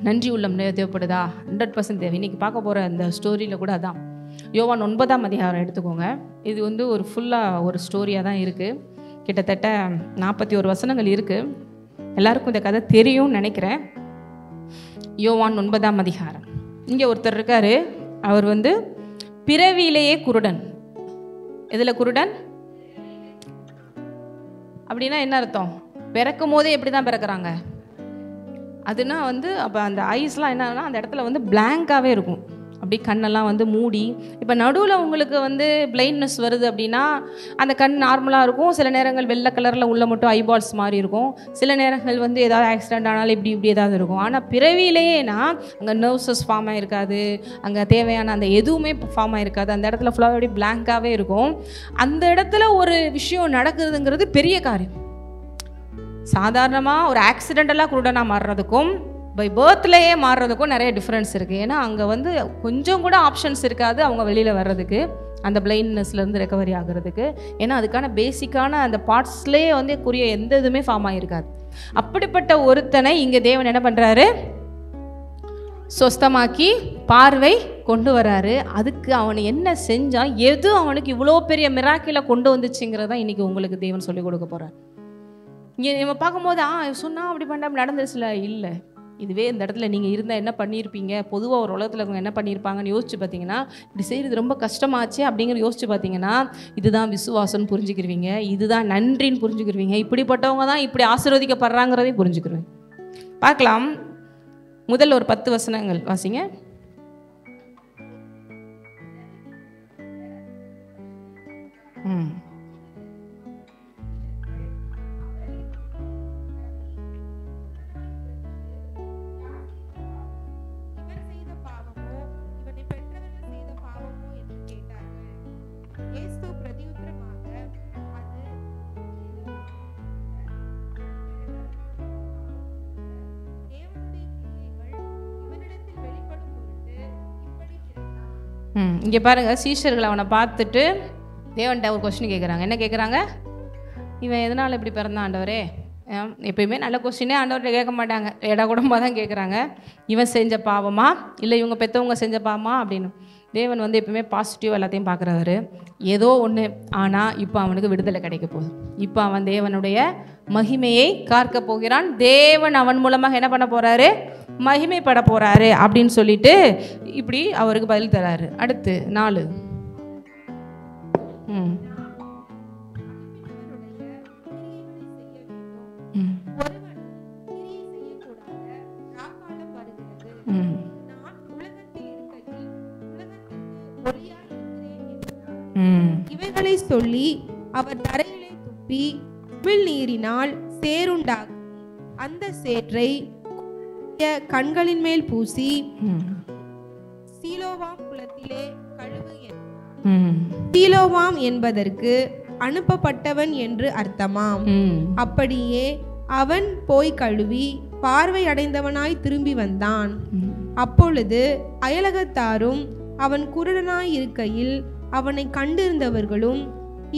நன்றி உள்ளம் தேவைப்படுதா? 100% தேவை. இன்றைக்கி பார்க்க போகிற அந்த ஸ்டோரியில் கூட அதான். யோவான் 9ஆம் அதிகாரம் எடுத்துக்கோங்க. இது வந்து ஒரு ஃபுல்லாக ஒரு ஸ்டோரியாக தான் இருக்குது. கிட்டத்தட்ட 41 வசனங்கள் இருக்குது. எல்லாருக்கும் இந்த கதை தெரியும்னு நினைக்கிறேன். யோவான் 9ஆம் அதிகாரம். இங்கே ஒருத்தர் இருக்கார். அவர் வந்து பிறவியிலேயே குருடன். எதில் குருடன் அப்படின்னா என்ன அர்த்தம்? பிறக்கும் போதே எப்படி தான் பிறக்கிறாங்க? அதுனா வந்து அப்போ அந்த ஐஸ்லாம் என்னன்னா அந்த இடத்துல வந்து பிளாங்காகவே இருக்கும். அப்படி கண்ணெல்லாம் வந்து மூடி. இப்போ நடுவில் உங்களுக்கு வந்து பிளைண்ட்னஸ் வருது அப்படின்னா அந்த கண் நார்மலாக இருக்கும். சில நேரங்கள் வெள்ளை கலரில் உள்ள மட்டும் ஐபால்ஸ் மாதிரி இருக்கும். சில நேரங்கள் வந்து ஏதாவது ஆக்சிடென்ட் ஆனாலும் இப்படி ஏதாவது இருக்கும். ஆனால் பிறவியிலேயேனா அங்கே நர்வ்ஸஸ் ஃபார்ம் ஆகிருக்காது, அங்கே தேவையான அந்த எதுவுமே ஃபார்ம் ஆகிருக்காது. அந்த இடத்துல ஃபுல்லாக அப்படி பிளாங்காகவே இருக்கும். அந்த இடத்துல ஒரு விஷயம் நடக்குதுங்கிறது பெரிய காரியம். சாதாரணமாக ஒரு ஆக்சிடென்டலாக குருடனாக மாறுறதுக்கும் பை பர்த்லேயே மாறுறதுக்கும் நிறைய டிஃப்ரென்ஸ் இருக்குது. ஏன்னா அங்கே வந்து கொஞ்சம் கூட ஆப்ஷன்ஸ் இருக்காது அவங்க வெளியில் வர்றதுக்கு, அந்த பிளைண்ட்னஸ்லேருந்து ரெக்கவரி ஆகிறதுக்கு. ஏன்னா அதுக்கான பேசிக்கான அந்த பார்ட்ஸ்லேயே வந்து குறிய எந்த இதுவுமே ஃபார்ம் ஆகிருக்காது. அப்படிப்பட்ட ஒருத்தனை இங்கே தேவன் என்ன பண்ணுறாரு? சொஸ்தமாக்கி பார்வை கொண்டு வராரு. அதுக்கு அவனை என்ன செஞ்சான், எது அவனுக்கு இவ்வளோ பெரிய மிராக்கில கொண்டு வந்துச்சுங்கிறதான் இன்றைக்கி உங்களுக்கு தேவன் சொல்லிக் கொடுக்க போகிறார். இங்கே நம்ம பார்க்கும்போது சொன்னால் அப்படி பண்ண நடந்துச்சுல, இல்லை இதுவே இந்த இடத்துல நீங்கள் இருந்தால் என்ன பண்ணியிருப்பீங்க, பொதுவாக ஒரு உலகத்தில் அவங்க என்ன பண்ணியிருப்பாங்கன்னு யோசிச்சு பார்த்தீங்கன்னா, இப்படி செய்கிறது ரொம்ப கஷ்டமாச்சு அப்படிங்கிற யோசிச்சு பார்த்தீங்கன்னா, இதுதான் விசுவாசம்னு புரிஞ்சுக்கிருவீங்க, இதுதான் நன்றின்னு புரிஞ்சுக்கிருவீங்க, இப்படிப்பட்டவங்க தான் இப்படி ஆசீர்வதிக்கப்படுறாங்கிறதையும் புரிஞ்சுக்கிருவீங்க. பார்க்கலாம். முதல் ஒரு 10 வசனங்கள் வாசிங்க. இங்கே பாருங்கள், சீஷர்கள் அவனை பார்த்துட்டு தேவன்கிட்ட ஒரு கொஸ்டின் கேட்குறாங்க. என்ன கேட்குறாங்க? இவன் எதனால் இப்படி பிறந்தான் ஆண்டவரே? எப்பயுமே நல்ல கொஸ்டினே ஆண்டவர்கிட்ட கேட்க மாட்டாங்க, ஏடா கூடமாக தான் கேட்குறாங்க. இவன் செஞ்ச பாவமா இல்லை இவங்க பெற்றவங்க செஞ்ச பாவமா அப்படின்னு. தேவன் வந்து எப்பவுமே பாசிட்டிவ் எல்லாத்தையும் பார்க்குறவர். ஏதோ ஒன்று, ஆனால் இப்போ அவனுக்கு விடுதலை கிடைக்க போகுது. இப்போ அவன் தேவனுடைய மகிமையை காக்க போகிறான். தேவன் அவன் மூலமாக என்ன பண்ண போகிறாரு? மகிமைப்பட போகிறாரு அப்படின்னு சொல்லிட்டு இப்படி அவருக்கு பதில் தராரு. அடுத்து 4. இவைகளை சொல்லி அவர் தரையிலே துப்பி உமிழ் நீரினால் சேருண்டாக்கி அந்த சேற்றை கண்களின் மேல் பூசி சீலோவாம் குளத்திலே கழுவு என்றார். சீலோவாம் என்பதற்கு அனுப்பப்பட்டவன் என்று அர்த்தமாம். அப்படியே அவன் போய் கழுவி பார்வை அடைந்தவனாய் திரும்பி வந்தான். அப்பொழுது அயலகத்தாரும் அவன் குருடனாய் இருக்கையில் அவனை கண்டிருந்தவர்களும்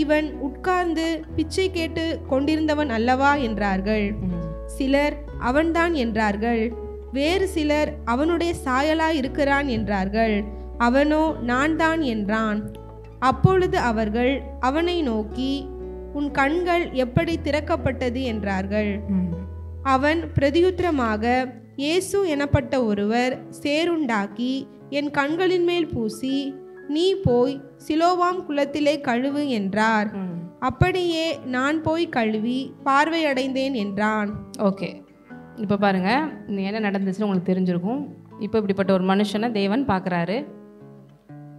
இவன் உட்கார்ந்து பிச்சை கேட்டு கொண்டிருந்தவன் அல்லவா என்றார்கள். சிலர் அவன்தான் என்றார்கள். வேறு சிலர் அவனுடைய சாயலாய் இருக்கிறான் என்றார்கள். அவனோ நான் தான் என்றான். அப்பொழுது அவர்கள் அவனை நோக்கி உன் கண்கள் எப்படி திறக்கப்பட்டது என்றார்கள். அவன் பிரதியுத்தரமாக இயேசு எனப்பட்ட ஒருவர் சேருண்டாக்கி என் கண்களின் மேல் பூசி நீ போய் சிலோவாம் குளத்திலே கழுவு என்றார். அப்படியே நான் போய் கழுவி பார்வையடைந்தேன் என்றான். ஓகே, இப்போ பாருங்கள், என்ன நடந்துச்சுன்னு உங்களுக்கு தெரிஞ்சிருக்கும். இப்போ இப்படிப்பட்ட ஒரு மனுஷனை தேவன் பார்க்குறாரு.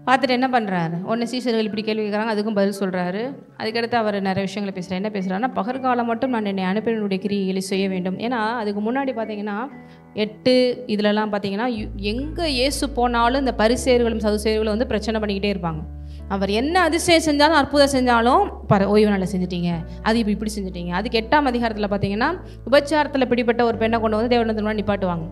பார்த்துட்டு என்ன பண்ணுறாரு? உடனே சீஷர்கள் இப்படி கேள்வி கேட்குறாங்க, அதுக்கும் பதில் சொல்கிறாரு. அதுக்கடுத்து அவர் நிறைய விஷயங்களை பேசுகிறார். என்ன பேசுகிறாருன்னா, பகற்காலம் மட்டும் நான் என்னை அனுப்பினுடைய கிரியைகளை செய்ய வேண்டும். ஏன்னா அதுக்கு முன்னாடி பார்த்தீங்கன்னா 8 இதிலலாம் பார்த்தீங்கன்னா எங்கே இயேசு போனாலும் இந்த பரிசேயர்களும் சதுசேயர்களும் வந்து பிரச்சனை பண்ணிக்கிட்டே இருப்பாங்க. அவர் என்ன அதிசயம் செஞ்சாலும் அற்புதம் செஞ்சாலும் ஓய்வு நாளில் செஞ்சிட்டீங்க, அது இப்போ இப்படி செஞ்சிட்டீங்க. அதுக்கு 8ஆம் அதிகாரத்தில் பார்த்தீங்கன்னா உபச்சாரத்தில் பிடிப்பட்ட ஒரு பெண்ணை கொண்டு வந்து தேவனத்தின் முன்னாடி நிப்பாட்டுவாங்க.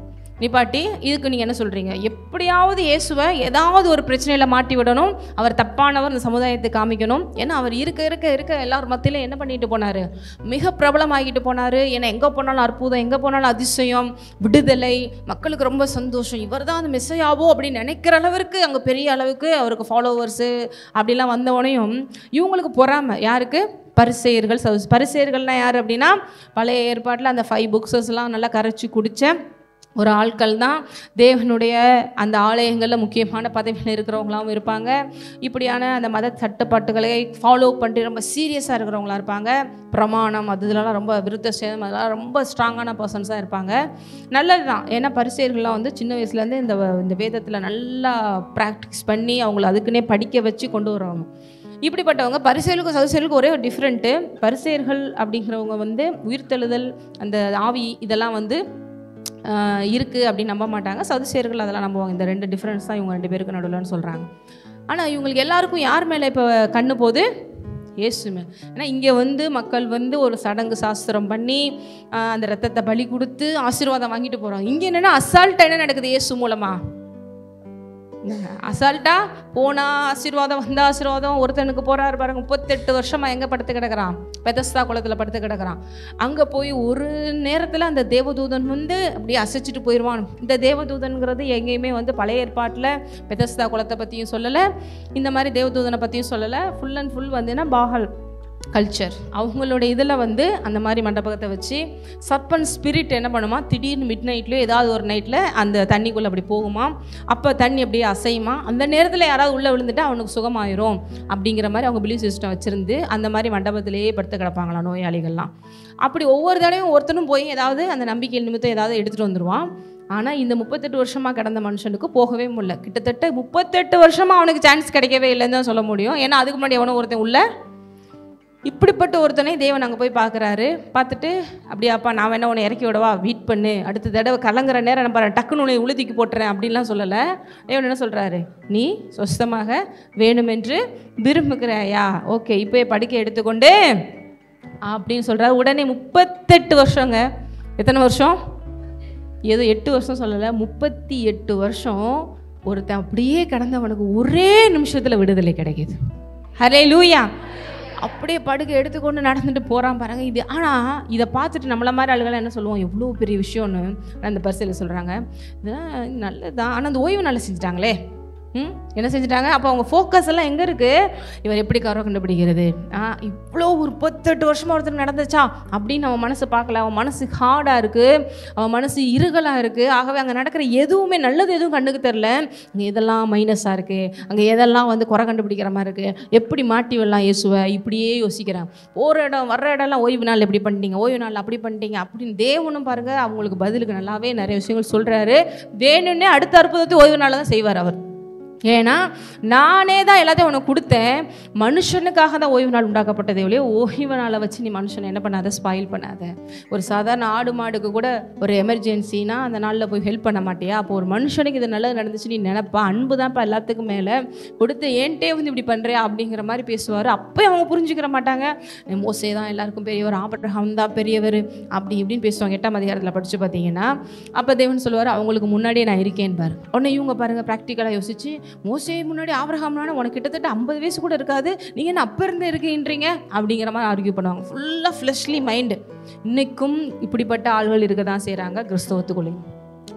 நிப்பாட்டி இதுக்கு நீங்கள் என்ன சொல்கிறீங்க? எப்படியாவது இயேசுவை ஏதாவது ஒரு பிரச்சனையில் மாட்டி விடணும், அவர் தப்பானவர் இந்த சமுதாயத்தை காமிக்கணும். ஏன்னா அவர் இருக்க இருக்க இருக்க எல்லாரும் மத்தியிலும் என்ன பண்ணிட்டு போனார்? மிக பிரபலமாகிட்டு போனார். ஏன்னா எங்கே போனாலும் அற்புதம், எங்கே போனாலும் அதிசயம், விடுதலை, மக்களுக்கு ரொம்ப சந்தோஷம். இவர் தான் அந்த மெஸ்ஸையாவோ அப்படின்னு நினைக்கிற அளவிற்கு அங்கே பெரிய அளவுக்கு அவருக்கு ஃபாலோவர்ஸு அப்படிலாம் வந்தவனையும் இவங்களுக்கு பொறாமை. யாருக்கு? பரிசேயர்கள். பரிசேயர்கள்னால் யார் அப்படின்னா, பழைய ஏற்பாட்டில் அந்த 5 புக்ஸஸ்லாம் நல்லா கரைச்சி குடித்த ஒரு ஆட்கள் தான். தேவனுடைய அந்த ஆலயங்களில் முக்கியமான பதவியில் இருக்கிறவங்களாகவும் இருப்பாங்க. இப்படியான அந்த மத சட்டப்பாட்டுகளை ஃபாலோ பண்ணிட்டு ரொம்ப சீரியஸாக இருக்கிறவங்களா இருப்பாங்க. பிரமாணம் அதெல்லாம் ரொம்ப விருத்த சேதம் அதெல்லாம் ரொம்ப ஸ்ட்ராங்கான பர்சன்ஸாக இருப்பாங்க. நல்லது தான். ஏன்னா பரிசேயர்கள்லாம் வந்து சின்ன வயசுலேருந்து இந்த வேதத்தில் நல்லா ப்ராக்டிஸ் பண்ணி அவங்கள அதுக்குன்னே படிக்க வச்சு கொண்டு வருவாங்க. இப்படிப்பட்டவங்க பரிசேயர்களுக்கும் சதுசேயர்களுக்கும் ஒரே ஒரு டிஃப்ரெண்ட்டு. பரிசேயர்கள் அப்படிங்கிறவங்க வந்து உயிர்த்தெழுதல், அந்த ஆவி இதெல்லாம் வந்து இருக்குது அப்படின்னு நம்ப மாட்டாங்க. சதுசேயர்கள் அதெல்லாம் நம்புவாங்க. இந்த 2 டிஃப்ரென்ஸ் தான் இவங்க 2 பேருக்கு நடுவில்னு சொல்கிறாங்க. ஆனால் இவங்களுக்கு எல்லாருக்கும் யார் மேலே இப்போ கண்ணு போகுது? இயேசு மேலே. ஏன்னா இங்கே வந்து மக்கள் வந்து ஒரு சடங்கு சாஸ்திரம் பண்ணி அந்த ரத்தத்தை பலி கொடுத்து ஆசீர்வாதம் வாங்கிட்டு போகிறாங்க. இங்கே என்னென்னா அசால்ட்டாக என்ன நடக்குது? இயேசு மூலமாக அசால்ட்டாக போனால் ஆசீர்வாதம், வந்த ஆசீர்வாதம். ஒருத்தனுக்கு போகிறாரு பாருங்க, 38 வருஷமாக எங்கே படுத்து கிடக்கிறான்? பெதஸ்தா குளத்தில் படுத்து கிடக்கிறான். அங்கே போய் ஒரு நேரத்தில் அந்த தேவதூதன் வந்து அப்படியே அசைச்சிட்டு போயிடுவான். இந்த தேவதூதன்கிறது எங்கேயுமே வந்து பழைய ஏற்பாட்டில் பெதஸ்தா குளத்தை பற்றியும் சொல்லலை, இந்த மாதிரி தேவதூதனை பற்றியும் சொல்லலை. ஃபுல் அண்ட் ஃபுல் வந்துன்னா பாகல் கல்ச்சர். அவங்களோட இதில் வந்து அந்த மாதிரி மண்டபத்தை வச்சு சர்பன் ஸ்பிரிட் என்ன பண்ணுமா, திடீர்னு மிட் நைட்லேயோ ஏதாவது ஒரு நைட்டில் அந்த தண்ணிக்குள்ளே அப்படி போகுமா. அப்போ தண்ணி அப்படியே அசையுமா. அந்த நேரத்தில் யாராவது உள்ளே விழுந்துட்டு அவனுக்கு சுகமாயிரும் அப்படிங்கிற மாதிரி அவங்க பிலீஃப் சிஸ்டம் வச்சுருந்து அந்த மாதிரி மண்டபத்திலேயே படுத்து கிடப்பாங்களாம் நோயாளிகள்லாம். அப்படி ஒவ்வொரு தடவையும் ஒருத்தனும் போய் ஏதாவது அந்த நம்பிக்கை நிமித்தம் ஏதாவது எடுத்துகிட்டு வந்துடுவான். ஆனால் இந்த 38 வருஷமாக கிடந்த மனுஷனுக்கு போகவே முடியல. கிட்டத்தட்ட 38 வருஷமாக அவனுக்கு சான்ஸ் கிடைக்கவே இல்லைன்னு தான் சொல்ல முடியும். ஏன்னா அதுக்கு முன்னாடி எவனோ ஒருத்தன் உள்ள இப்படிப்பட்ட ஒருத்தனை தேவன் அங்கே போய் பார்க்குறாரு. பார்த்துட்டு அப்படியாப்பா நான் வேணா உன்னை இறக்கி விடவா, வெயிட் பண்ணு, அடுத்த தடவை கலங்குற நேரம் நான் பாரு டக்குன்னு உன்னை உழுதிக்கு போட்டுறேன் அப்படின்லாம் சொல்லலை. தேவன் என்ன சொல்கிறாரு? நீ சொஸ்தமாக வேணுமென்று விரும்புகிறாயா? ஓகே இப்போ படுக்கை எடுத்துக்கொண்டு அப்படின்னு சொல்கிறாரு. உடனே 38 வருஷங்க. எத்தனை வருஷம்? ஏதோ 8 வருஷம் சொல்லலை, 38 வருஷம் ஒருத்தன் அப்படியே கடந்தவனுக்கு ஒரே நிமிஷத்தில் விடுதலை கிடைக்கிது. ஹல்லேலூயா. அப்படியே படுக்கை எடுத்துக்கொண்டு நடந்துட்டு போகிறான் பாருங்க. இது ஆனால் இதை பார்த்துட்டு நம்மள மாதிரி ஆளுகள்லாம் என்ன சொல்லுவோம், எவ்வளோ பெரிய விஷயம்னு அந்த பரிசையில் சொல்கிறாங்க. இதெல்லாம் நல்லதுதான், ஆனால் அந்த ஓய்வு நாளில் செஞ்சுட்டாங்களே. என்ன செஞ்சுட்டாங்க? அப்போ அவங்க ஃபோக்கஸ் எல்லாம் எங்கே இருக்குது? இவர் எப்படி கரை கண்டுபிடிக்கிறது? இவ்வளோ ஒரு 38 வருஷமாக ஒருத்தர் நடந்துச்சா அப்படின்னு அவன் மனசு பார்க்கல. அவன் மனசு ஹார்டாக இருக்குது, அவன் மனசு இருகலாக இருக்குது. ஆகவே அங்கே நடக்கிற எதுவுமே நல்லது எதுவும் கண்ணுக்கு தெரில. அங்கே எதெல்லாம் மைனஸாக இருக்குது, அங்கே எதெல்லாம் வந்து குறை கண்டுபிடிக்கிற மாதிரி இருக்குது, எப்படி மாட்டி விடலாம் இயேசுவை இப்படியே யோசிக்கிறான். போகிற இடம் வர்ற இடம்லாம் ஓய்வு நாள் எப்படி பண்ணிட்டீங்க, ஓய்வு நாள் அப்படி பண்ணிட்டீங்க அப்படின்னு தேவனும் பாருங்கள் அவங்களுக்கு பதிலுக்கு நல்லாவே நிறைய விஷயங்கள் சொல்கிறாரு. வேணும்னே அடுத்த அற்புதத்தை ஓய்வு நாளில் தான் செய்வார் அவர். ஏன்னா நானே தான் எல்லாத்தையும் உனக்கு கொடுத்தேன், மனுஷனுக்காக தான் ஓய்வு நாள் உண்டாக்கப்பட்டதே ஒழிய ஓய்வு நாளை வச்சு நீ மனுஷனை என்ன பண்ணாத, ஸ்பாயில் பண்ணாத. ஒரு சாதாரண ஆடு மாடுக்கு கூட ஒரு எமர்ஜென்சினா அந்த நாளில் போய் ஹெல்ப் பண்ண மாட்டியா? அப்போ ஒரு மனுஷனுக்கு இது நல்லது நடந்துச்சு நீ நினைப்பா. அன்பு தான் இப்போ எல்லாத்துக்கும் மேலே கொடுத்து ஏன்ட்டே வந்து இப்படி பண்ணுறியா அப்படிங்கிற மாதிரி பேசுவார். அப்போ அவங்க புரிஞ்சுக்கிற மாட்டாங்க. மோசே தான் எல்லாருக்கும் பெரியவர், ஆபிரகாம் தான் பெரியவர் அப்படி இப்படின்னு பேசுவாங்க. 8ஆம் அதிகாரத்தில் படித்து பார்த்தீங்கன்னா அப்போ தேவன் சொல்லுவார் அவங்களுக்கு முன்னாடியே நான் இருக்கேன் பாரு. உடனே இவங்க பாருங்கள் ப்ராக்டிக்கலாக யோசிச்சு, மோசே முன்னாடி ஆபிரகாம்னால உனக்கு கிட்டத்தட்ட 50 வயசு கூட இருக்காது, நீங்கள் என்ன அப்போ இருந்து இருக்கீன்றீங்க அப்படிங்கிற மாதிரி ஆர்கியூ பண்ணுவாங்க. ஃபுல்லாக ஃப்ளெஷ்லி மைண்டு. இன்றைக்கும் இப்படிப்பட்ட ஆள்கள் இருக்க தான் செய்கிறாங்க கிறிஸ்தவத்துக்குள்ளே.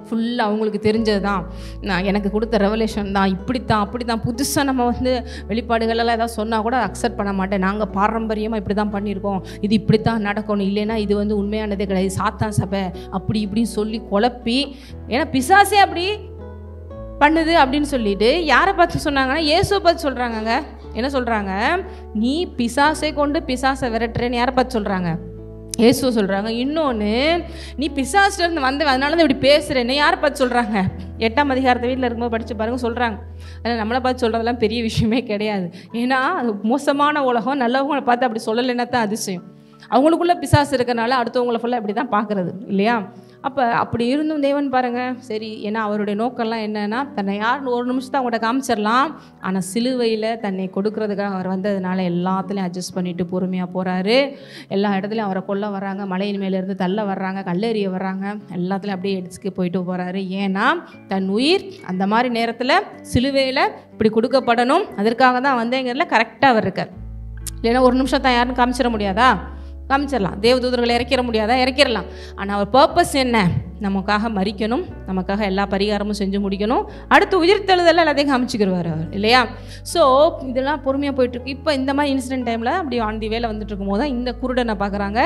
ஃபுல்லாக அவங்களுக்கு தெரிஞ்சது தான், நான் எனக்கு கொடுத்த ரெவலேஷன் தான், இப்படித்தான் அப்படித்தான். புதுசாக நம்ம வந்து வெளிப்பாடுகளெல்லாம் ஏதாவது சொன்னால் கூட அக்செப்ட் பண்ண மாட்டேன். நாங்கள் பாரம்பரியமாக இப்படி தான் பண்ணியிருக்கோம், இது இப்படித்தான் நடக்கணும், இல்லைன்னா இது வந்து உண்மையானதே கிடையாது, சாத்தான் சபை அப்படி இப்படின்னு சொல்லி குழப்பி. ஏன்னா பிசாசே அப்படி பண்ணுது அப்படின்னு சொல்லிட்டு யாரை பார்த்து சொன்னாங்கன்னா இயேசுவை பார்த்து சொல்கிறாங்கங்க. என்ன சொல்கிறாங்க? நீ பிசாசை கொண்டு பிசாசை விரட்டுறேன்னு யாரை பார்த்து சொல்கிறாங்க? இயேசுவை சொல்கிறாங்க. இன்னொன்று, நீ பிசாசிலேருந்து வந்த அதனால தான் இப்படி பேசுகிறேன்னு யாரை பார்த்து சொல்கிறாங்க? 8ஆம் அதிகாரத்தை வீட்டில் இருக்கும்போது படித்து பாருங்க சொல்கிறாங்க. அதனால் நம்மளை பார்த்து சொல்கிறதெல்லாம் பெரிய விஷயமே கிடையாது. ஏன்னா அது மோசமான உலகம், நல்லவங்களை பார்த்து அப்படி சொல்லலைன்னா தான் அதிசயம். அவங்களுக்குள்ள பிசாசு இருக்கிறனால அடுத்தவங்களை ஃபுல்லாக இப்படி தான் பார்க்குறது இல்லையா? அப்போ அப்படி இருந்தும் தேவன் பாருங்கள் சரி, ஏன்னா அவருடைய நோக்கம்லாம் என்னன்னா தன்னை யாருன்னு ஒரு நிமிஷத்தை அவங்கள்ட்ட காமிச்சிடலாம், ஆனால் சிலுவையில் தன்னை கொடுக்கறதுக்காக அவர் வந்ததுனால எல்லாத்துலேயும் அட்ஜஸ்ட் பண்ணிட்டு பொறுமையாக போகிறாரு. எல்லா இடத்துலையும் அவரை கொல்ல வர்றாங்க, மலையின் மேலேருந்து தள்ள வர்றாங்க, கல்லெறிய வர்றாங்க, எல்லாத்துலேயும் அப்படியே எடுத்துக்கு போயிட்டு போகிறாரு. ஏன்னா தன் உயிர் அந்த மாதிரி நேரத்தில் சிலுவையில் இப்படி கொடுக்கப்படணும், அதற்காக தான் வந்தேங்கிறதுல கரெக்டாக அவர் இருக்கார். இல்லைன்னா ஒரு நிமிஷம் தான் யாருன்னு காமிச்சிட முடியாதா? காமிச்சிடலாம். தேவதூதர்களை இறக்கிற முடியாதா? இறக்கிடலாம். ஆனால் அவர் பர்பஸ் என்ன? நமக்காக மரிக்கணும், நமக்காக எல்லா பரிகாரமும் செஞ்சு முடிக்கணும், அடுத்து உயிர்த்தெழுதல் எல்லாத்தையும் காமிச்சிக்கிடுவார் அவர், இல்லையா? ஸோ இதெல்லாம் பொறுமையாக போயிட்டுருக்கு. இப்போ இந்த மாதிரி இன்சிடென்ட் டைமில் அப்படி ஆன் தி வேலை வந்துட்டு இருக்கும் போது தான் இந்த குருடனை பார்க்குறாங்க.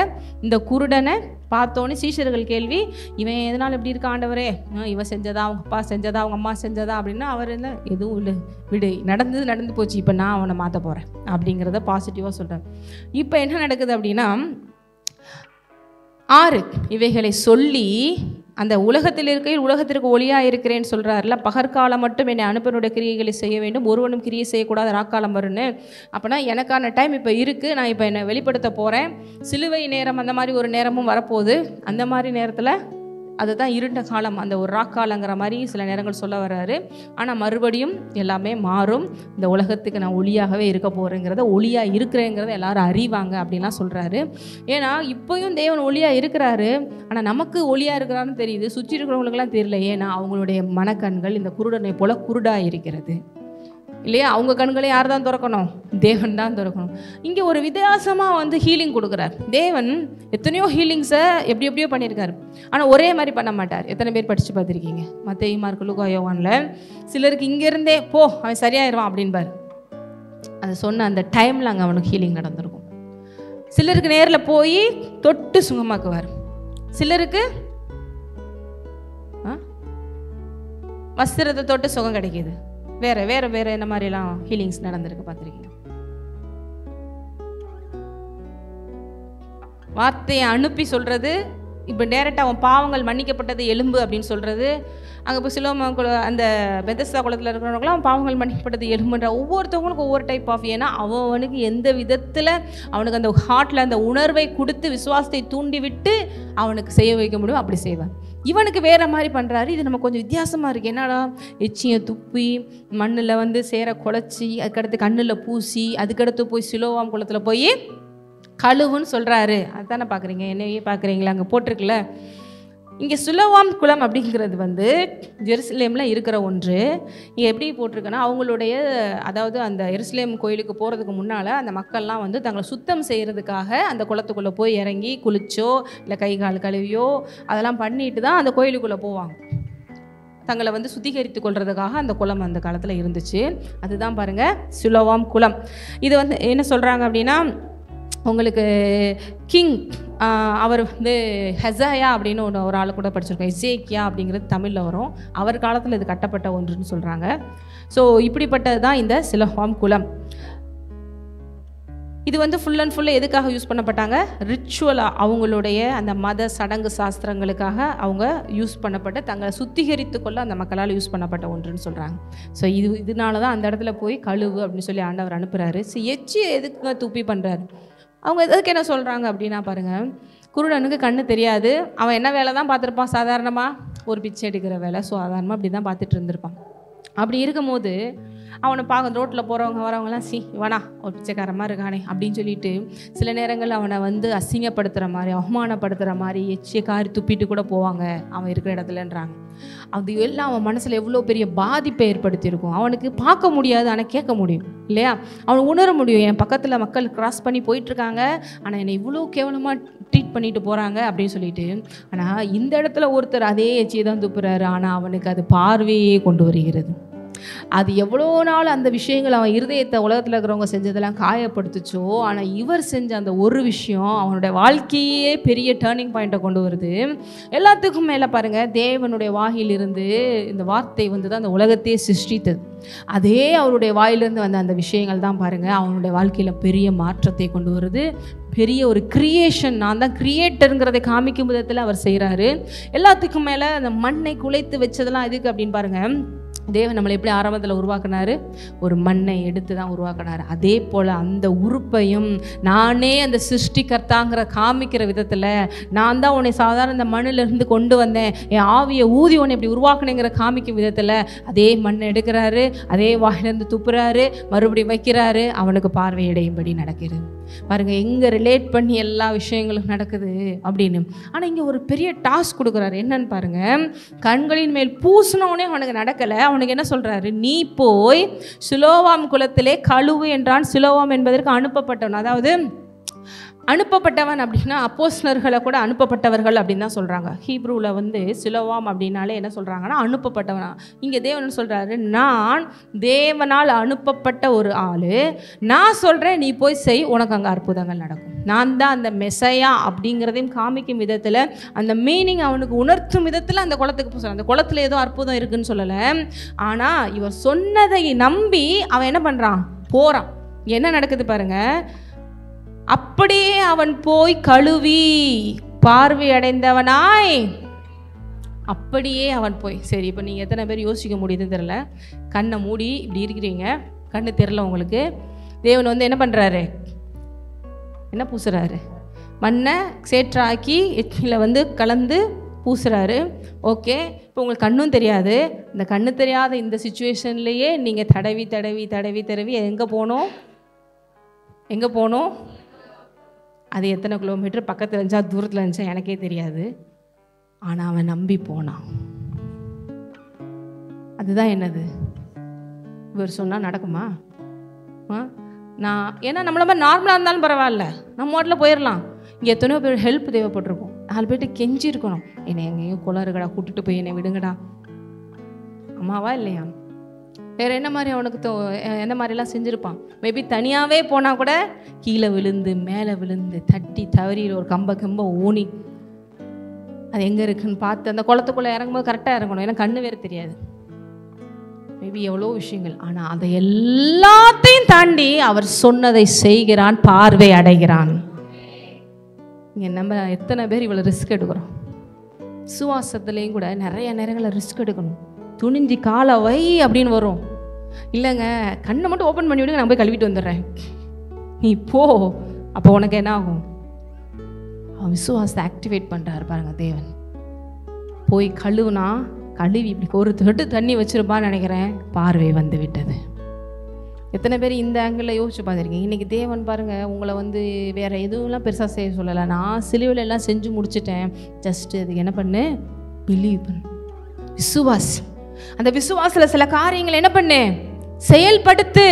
இந்த குருடனை பார்த்தோன்னே சீஷர்கள் கேள்வி, இவன் எதனால் இப்படி இருக்க ஆண்டவரே, இவன் செஞ்சதா, அவங்க அப்பா செஞ்சதா, அவங்க அம்மா செஞ்சதா அப்படின்னா அவர் என்ன, எதுவும் இல்லை விடு, நடந்து போச்சு, இப்போ நான் அவனை மாற்ற போகிறேன் அப்படிங்கிறத பாசிட்டிவாக சொல்கிறேன். இப்போ என்ன நடக்குது அப்படின்னா 6 இவைகளை சொல்லி அந்த உலகத்தில் இருக்கையில் உலகத்திற்கு ஒளியாக இருக்கிறேன்னு சொல்கிறாருல, பகற்காலம் மட்டும் என்னை அனுப்பினுடைய கிரியைகளை செய்ய வேண்டும், ஒருவனும் கிரியை செய்யக்கூடாது, ராக்காலம் வருன்னு. அப்போனா எனக்கான டைம் இப்போ இருக்குது, நான் இப்போ என்னை வெளிப்படுத்த போகிறேன். சிலுவை நேரம் அந்த மாதிரி ஒரு நேரமும் வரப்போகுது. அந்த மாதிரி நேரத்தில் அதுதான் இருண்ட காலம், அந்த ஒரு ராக்காலங்கிற மாதிரி சில நேரங்கள் சொல்ல வர்றாரு. ஆனால் மறுபடியும் எல்லாமே மாறும், இந்த உலகத்துக்கு நான் ஒளியாகவே இருக்க போகிறேங்கிறத, ஒளியாக இருக்கிறேங்கிறத எல்லாரும் அறிவாங்க அப்படின்லாம் சொல்கிறாரு. ஏன்னா இப்போயும் தேவன் ஒளியாக இருக்கிறாரு, ஆனால் நமக்கு ஒளியாக இருக்கிறாருன்னு தெரியுது, சுற்றி இருக்கிறவங்களுக்குலாம் தெரியல. ஏன்னா அவங்களுடைய மனக்கண்கள் இந்த குருடனை போல குருடாக இருக்கிறது, இல்லையா? அவங்க கண்களை யார் தான் திறக்கணும்? தேவன் தான் திறக்கணும். இங்கே ஒரு வித்தியாசமாக வந்து ஹீலிங் கொடுக்குறார் தேவன். எத்தனையோ ஹீலிங்ஸை எப்படியோ பண்ணியிருக்காரு, ஆனால் ஒரே மாதிரி பண்ண மாட்டார். எத்தனை பேர் படித்து பார்த்துருக்கீங்க? மத்தேயு, மார்க்கு, லூக்கா, யோவானில் சிலருக்கு இங்கேருந்தே போ அவன் சரியாயிருவான் அப்படின்பார். அது சொன்ன அந்த டைமில் அங்கே அவனுக்கு ஹீலிங் நடந்திருக்கும். சிலருக்கு நேரில் போய் தொட்டு சுகமாக்குவார், சிலருக்கு வஸ்திரத்தை தொட்டு சுகம் கிடைக்கிது, வேற வேற வேற என்ன மாதிரிலாம் ஹீலிங்ஸ் நடந்திருக்கு பார்த்துருக்கீங்க. வார்த்தையை அனுப்பி சொல்றது, இப்போ டேரெக்டாக அவன் பாவங்கள் மன்னிக்கப்பட்டது எலும்பு அப்படின்னு சொல்றது. அங்கே இப்போ சிலோம அந்த பெதஸ்தா குளத்தில் இருக்கிறவங்களாம் அவன் பாவங்கள் மன்னிக்கப்பட்டது எலும்புன்ற, ஒவ்வொருத்தவங்களுக்கும் ஒவ்வொரு டைப் ஆஃப். ஏன்னா அவனுக்கு எந்த விதத்தில் அவனுக்கு அந்த ஹார்ட்டில் அந்த உணர்வை கொடுத்து விசுவாசத்தை தூண்டி விட்டு அவனுக்கு செய்ய வைக்க முடியும், அப்படி செய்வான். இவனுக்கு வேறு மாதிரி பண்ணுறாரு. இது நம்ம கொஞ்சம் வித்தியாசமாக இருக்குது. என்னடா, எச்சியை துப்பி மண்ணில் வந்து சேர குழச்சி, அதுக்கடுத்து கண்ணில் பூசி, அதுக்கடுத்து போய் சிலோவாம் குளத்தில் போய் கழுவுன்னு சொல்கிறாரு. அதுதானே பார்க்குறீங்க, என்னையே பார்க்குறீங்களா? அங்கே போட்டிருக்குல்ல. இங்கே சிலோவாம் குளம் அப்படிங்கிறது வந்து ஜெருசலேமில் இருக்கிற ஒன்று. இங்கே எப்படி போட்டிருக்குன்னா, அவங்களுடைய அதாவது அந்த எருசலேம் கோயிலுக்கு போகிறதுக்கு முன்னால் அந்த மக்கள்லாம் வந்து தங்களை சுத்தம் செய்கிறதுக்காக அந்த குளத்துக்குள்ளே போய் இறங்கி குளிச்சோ இல்லை கை கால் கழுவியோ அதெல்லாம் பண்ணிட்டு தான் அந்த கோயிலுக்குள்ளே போவாங்க. தங்களை வந்து சுத்திகரித்து கொள்றதுக்காக அந்த குளம் அந்த காலத்தில் இருந்துச்சு. அதுதான் பாருங்கள் சிலோவாம் குளம். இது வந்து என்ன சொல்கிறாங்க அப்படின்னா, உங்களுக்கு கிங் அவர் வந்து ஹெசாயா அப்படின்னு ஒரு ஆள் கூட படிச்சிருக்கோம், எசேக்கியா அப்படிங்கிறது தமிழில் வரும். அவர் காலத்தில் இது கட்டப்பட்ட ஒன்றுன்னு சொல்கிறாங்க. ஸோ இப்படிப்பட்டது தான் இந்த சிலோவாம் குளம். இது வந்து ஃபுல் அண்ட் ஃபுல்லாக எதுக்காக யூஸ் பண்ணப்பட்டாங்க? ரிச்சுவலாக, அவங்களுடைய அந்த மத சடங்கு சாஸ்திரங்களுக்காக அவங்க யூஸ் பண்ணப்பட்ட, தங்களை சுத்திகரித்து கொள்ள அந்த மக்களால் யூஸ் பண்ணப்பட்ட ஒன்றுன்னு சொல்கிறாங்க. ஸோ இதனால தான் அந்த இடத்துல போய் கழுவு அப்படின்னு சொல்லி ஆண்டவர் அனுப்புகிறாரு. ஸோ எச்சி எதுக்குங்க துப்பி பண்ணுறாரு? அவங்க எதுக்கு என்ன சொல்கிறாங்க அப்படின்னா பாருங்கள், குருடனுக்கு கண்ணு தெரியாது, அவன் என்ன வேலை தான் பார்த்துருப்பான், சாதாரணமாக ஒரு பிச்சை எடுக்கிற வேலை, ஸோ சாதாரணமாக அப்படி தான் பார்த்துட்டு இருந்திருப்பான். அப்படி இருக்கும்போது அவனை பார்க்க ரோட்டில் போகிறவங்க வரவங்கலாம், இவனா ஒரு பிச்சைக்காரமாக இருக்கானே அப்படின்னு சொல்லிட்டு சில நேரங்கள் அவனை வந்து அசிங்கப்படுத்துகிற மாதிரி, அவமானப்படுத்துகிற மாதிரி எச்சியை காரி துப்பிட்டு கூட போவாங்க அவன் இருக்கிற இடத்துலன்றாங்க. அது எல்லாம் அவன் மனசில் எவ்வளோ பெரிய பாதிப்பை ஏற்படுத்தியிருக்கும். அவனுக்கு பார்க்க முடியாது, ஆனால் கேட்க முடியும், இல்லையா? அவன் உணர முடியும், என் பக்கத்தில் மக்கள் கிராஸ் பண்ணி போயிட்டுருக்காங்க, ஆனால் என்னை இவ்வளோ கேவலமாக ட்ரீட் பண்ணிட்டு போகிறாங்க அப்படின்னு சொல்லிட்டு. ஆனால் இந்த இடத்துல ஒருத்தர் அதே எச்சியை தான் துப்புறாரு, ஆனால் அவனுக்கு அது பார்வையே கொண்டு வருகிறது. அது எவ்வளோ நாள் அந்த விஷயங்கள் அவன் இருதயத்தை உலகத்தில் இருக்கிறவங்க செஞ்சதெல்லாம் காயப்படுத்துச்சோ, ஆனால் இவர் செஞ்ச அந்த ஒரு விஷயம் அவனுடைய வாழ்க்கையே பெரிய டேர்னிங் பாயிண்ட்டை கொண்டு வருது. எல்லாத்துக்கும் மேலே பாருங்கள், தேவனுடைய வாயிலிருந்து இந்த வார்த்தை வந்து தான் அந்த உலகத்தையே சிருஷ்டித்தது. அதே அவருடைய வாயிலிருந்து வந்த அந்த விஷயங்கள் தான் பாருங்கள் அவனுடைய வாழ்க்கையில் பெரிய மாற்றத்தை கொண்டு வருது. பெரிய ஒரு கிரியேஷன், நான் தான் கிரியேட்டருங்கிறதை காமிக்கும் விதத்தில் அவர் செய்கிறாரு. எல்லாத்துக்கும் மேலே அந்த மண்ணை குலைத்து வச்சதெல்லாம் எதுக்கு அப்படின்னு பாருங்கள், தேவன் நம்மளை எப்படி ஆரம்பத்தில் உருவாக்குனாரு? ஒரு மண்ணை எடுத்து தான் உருவாக்குனாரு. அதே போல் அந்த உறுப்பையும் நானே அந்த சிருஷ்டிகர்த்தாங்கிற காமிக்கிற விதத்தில், நான் தான் உன்னை சாதாரண இந்த மண்ணிலிருந்து கொண்டு வந்தேன், என் ஆவியை ஊதி உன்னை இப்படி உருவாக்குனேங்கிற காமிக்கும் விதத்தில் அதே மண்ணை எடுக்கிறாரு, அதே வாயிலிருந்து துப்புறாரு, மறுபடியும் வைக்கிறாரு, அவனுக்கு பார்வையடையும்படி நடக்கிறது. பாருங்க எங்கே ரிலேட் பண்ணி எல்லா விஷயங்களும் நடக்குது அப்படின்னு. ஆனால் இங்கே ஒரு பெரிய டாஸ்க் கொடுக்குறாரு. என்னன்னு பாருங்க, கண்களின் மேல் பூசினோடனே அவனுக்கு நடக்கலை. அவனுக்கு என்ன சொல்றாரு? நீ போய் சிலோவாம் குலத்திலே கழுவு என்றான். சிலோவாம் என்பதற்கு அனுப்பப்பட்டவன். அதாவது அனுப்பப்பட்டவன் அப்படின்னா அப்போஸ்தலர்களை கூட அனுப்பப்பட்டவர்கள் அப்படின்னு தான் சொல்கிறாங்க. ஹீப்ரூவில் வந்து சிலோவாம் அப்படின்னாலே என்ன சொல்கிறாங்கன்னா அனுப்பப்பட்டவனா. இங்கே தேவன் சொல்கிறாரு, நான் தேவனால் அனுப்பப்பட்ட ஒரு ஆள், நான் சொல்கிறேன் நீ போய் செய், உனக்கு அங்கே அற்புதங்கள் நடக்கும். நான் தான் அந்த மெசையா அப்படிங்கிறதையும் காமிக்கும் விதத்தில், அந்த மீனிங் அவனுக்கு உணர்த்தும் விதத்தில் அந்த குளத்துக்கு போய் அந்த குளத்தில் ஏதோ அற்புதம் இருக்குதுன்னு சொல்லலை. ஆனால் இவர் சொன்னதை நம்பி அவன் என்ன பண்ணுறான்? போகிறான். என்ன நடக்குது பாருங்கள். அப்படியே அவன் போய் கழுவி பார்வை அடைந்தவனாய், அப்படியே அவன் போய். சரி, இப்போ நீங்கள் எத்தனை பேர் யோசிக்க முடியுதுன்னு தெரில. கண்ணை மூடி இப்படி இருக்கிறீங்க, கண்ணு தெரில உங்களுக்கு. தேவன் வந்து என்ன பண்ணுறாரு? என்ன பூசுறாரு? மண்ணை சேற்றாக்கி எச்சில் வந்து கலந்து பூசுறாரு. ஓகே, இப்போ உங்களுக்கு கண்ணும் தெரியாது. இந்த கண்ணு தெரியாத இந்த சுச்சுவேஷன்லேயே நீங்கள் தடவி தடவி தடவி தடவி எங்கே போகணும்? எங்கே போகணும்? அது எத்தனை கிலோமீட்டர் பக்கத்தில் இருந்துச்சா தூரத்தில் இருந்துச்சா எனக்கே தெரியாது. ஆனால் அவன் நம்பி போனான். அதுதான் என்னது? இவர் சொன்னால் நடக்குமா? நான் ஏன்னா நம்மள மாதிரி நார்மலாக இருந்தாலும் பரவாயில்ல, நம்ம வாட்டில் போயிடலாம். இங்கே எத்தனையோ பேர் ஹெல்ப் தேவைப்பட்டிருக்கும். 4 பேர்ட்டு கெஞ்சி இருக்கணும், என்னை எங்கேயும் குளறுகடா கூட்டிகிட்டு போய் என்னை விடுங்கடா. அம்மாவா இல்லையா? வேறு என்ன மாதிரி அவனுக்கு எந்த மாதிரிலாம் செஞ்சுருப்பான்? மேபி தனியாகவே போனால் கூட கீழே விழுந்து மேலே விழுந்து தட்டி தவறியில் ஒரு கம்ப ஊனி அது எங்கே இருக்குன்னு பார்த்து அந்த குளத்துக்குள்ளே இறங்கும்போது கரெக்டாக இறங்கணும். ஏன்னா கண்ணு வேறு தெரியாது. மேபி எவ்வளோ விஷயங்கள். ஆனால் அதை எல்லாத்தையும் தாண்டி அவர் சொன்னதை செய்கிறான், பார்வை அடைகிறான். இங்கே நம்ம எத்தனை பேர் இவ்வளோ ரிஸ்க் எடுக்கிறோம்? விசுவாசத்துலேயும் கூட நிறைய நேரங்களில் ரிஸ்க் எடுக்கணும். துணிஞ்சி காலை வை அப்படின்னு வரும். இல்லைங்க, கண்ணை மட்டும் ஓப்பன் பண்ணி விடுங்க, நான் போய் கழுவிட்டு வந்துடுறேன், நீ போ. அப்போ உனக்கு என்ன ஆகும்? அவன் விசுவாசத்தை ஆக்டிவேட் பண்ணுறாரு பாருங்க தேவன். போய் கழுவுனா, கழுவி இப்படி ஒரு தொட்டு தண்ணி வச்சிருப்பான்னு நினைக்கிறேன், பார்வை வந்து விட்டது. எத்தனை பேர் இந்த ஆங்கிளில் யோசிச்சு பார்த்துருக்கீங்க? இன்றைக்கி தேவன் பாருங்கள் உங்களை வந்து வேறு எதுவும்லாம் பெருசாக செய்ய சொல்லலை. நான் சிலுவையில் எல்லாம் செஞ்சு முடிச்சிட்டேன். ஜஸ்ட்டு அதுக்கு என்ன பண்ணு? பிலீவ் பண்ணு, விசுவாஸ். அந்த விசுவாசத்தில் சில காரியங்களை என்ன பண்ணு? செயல்படுத்து.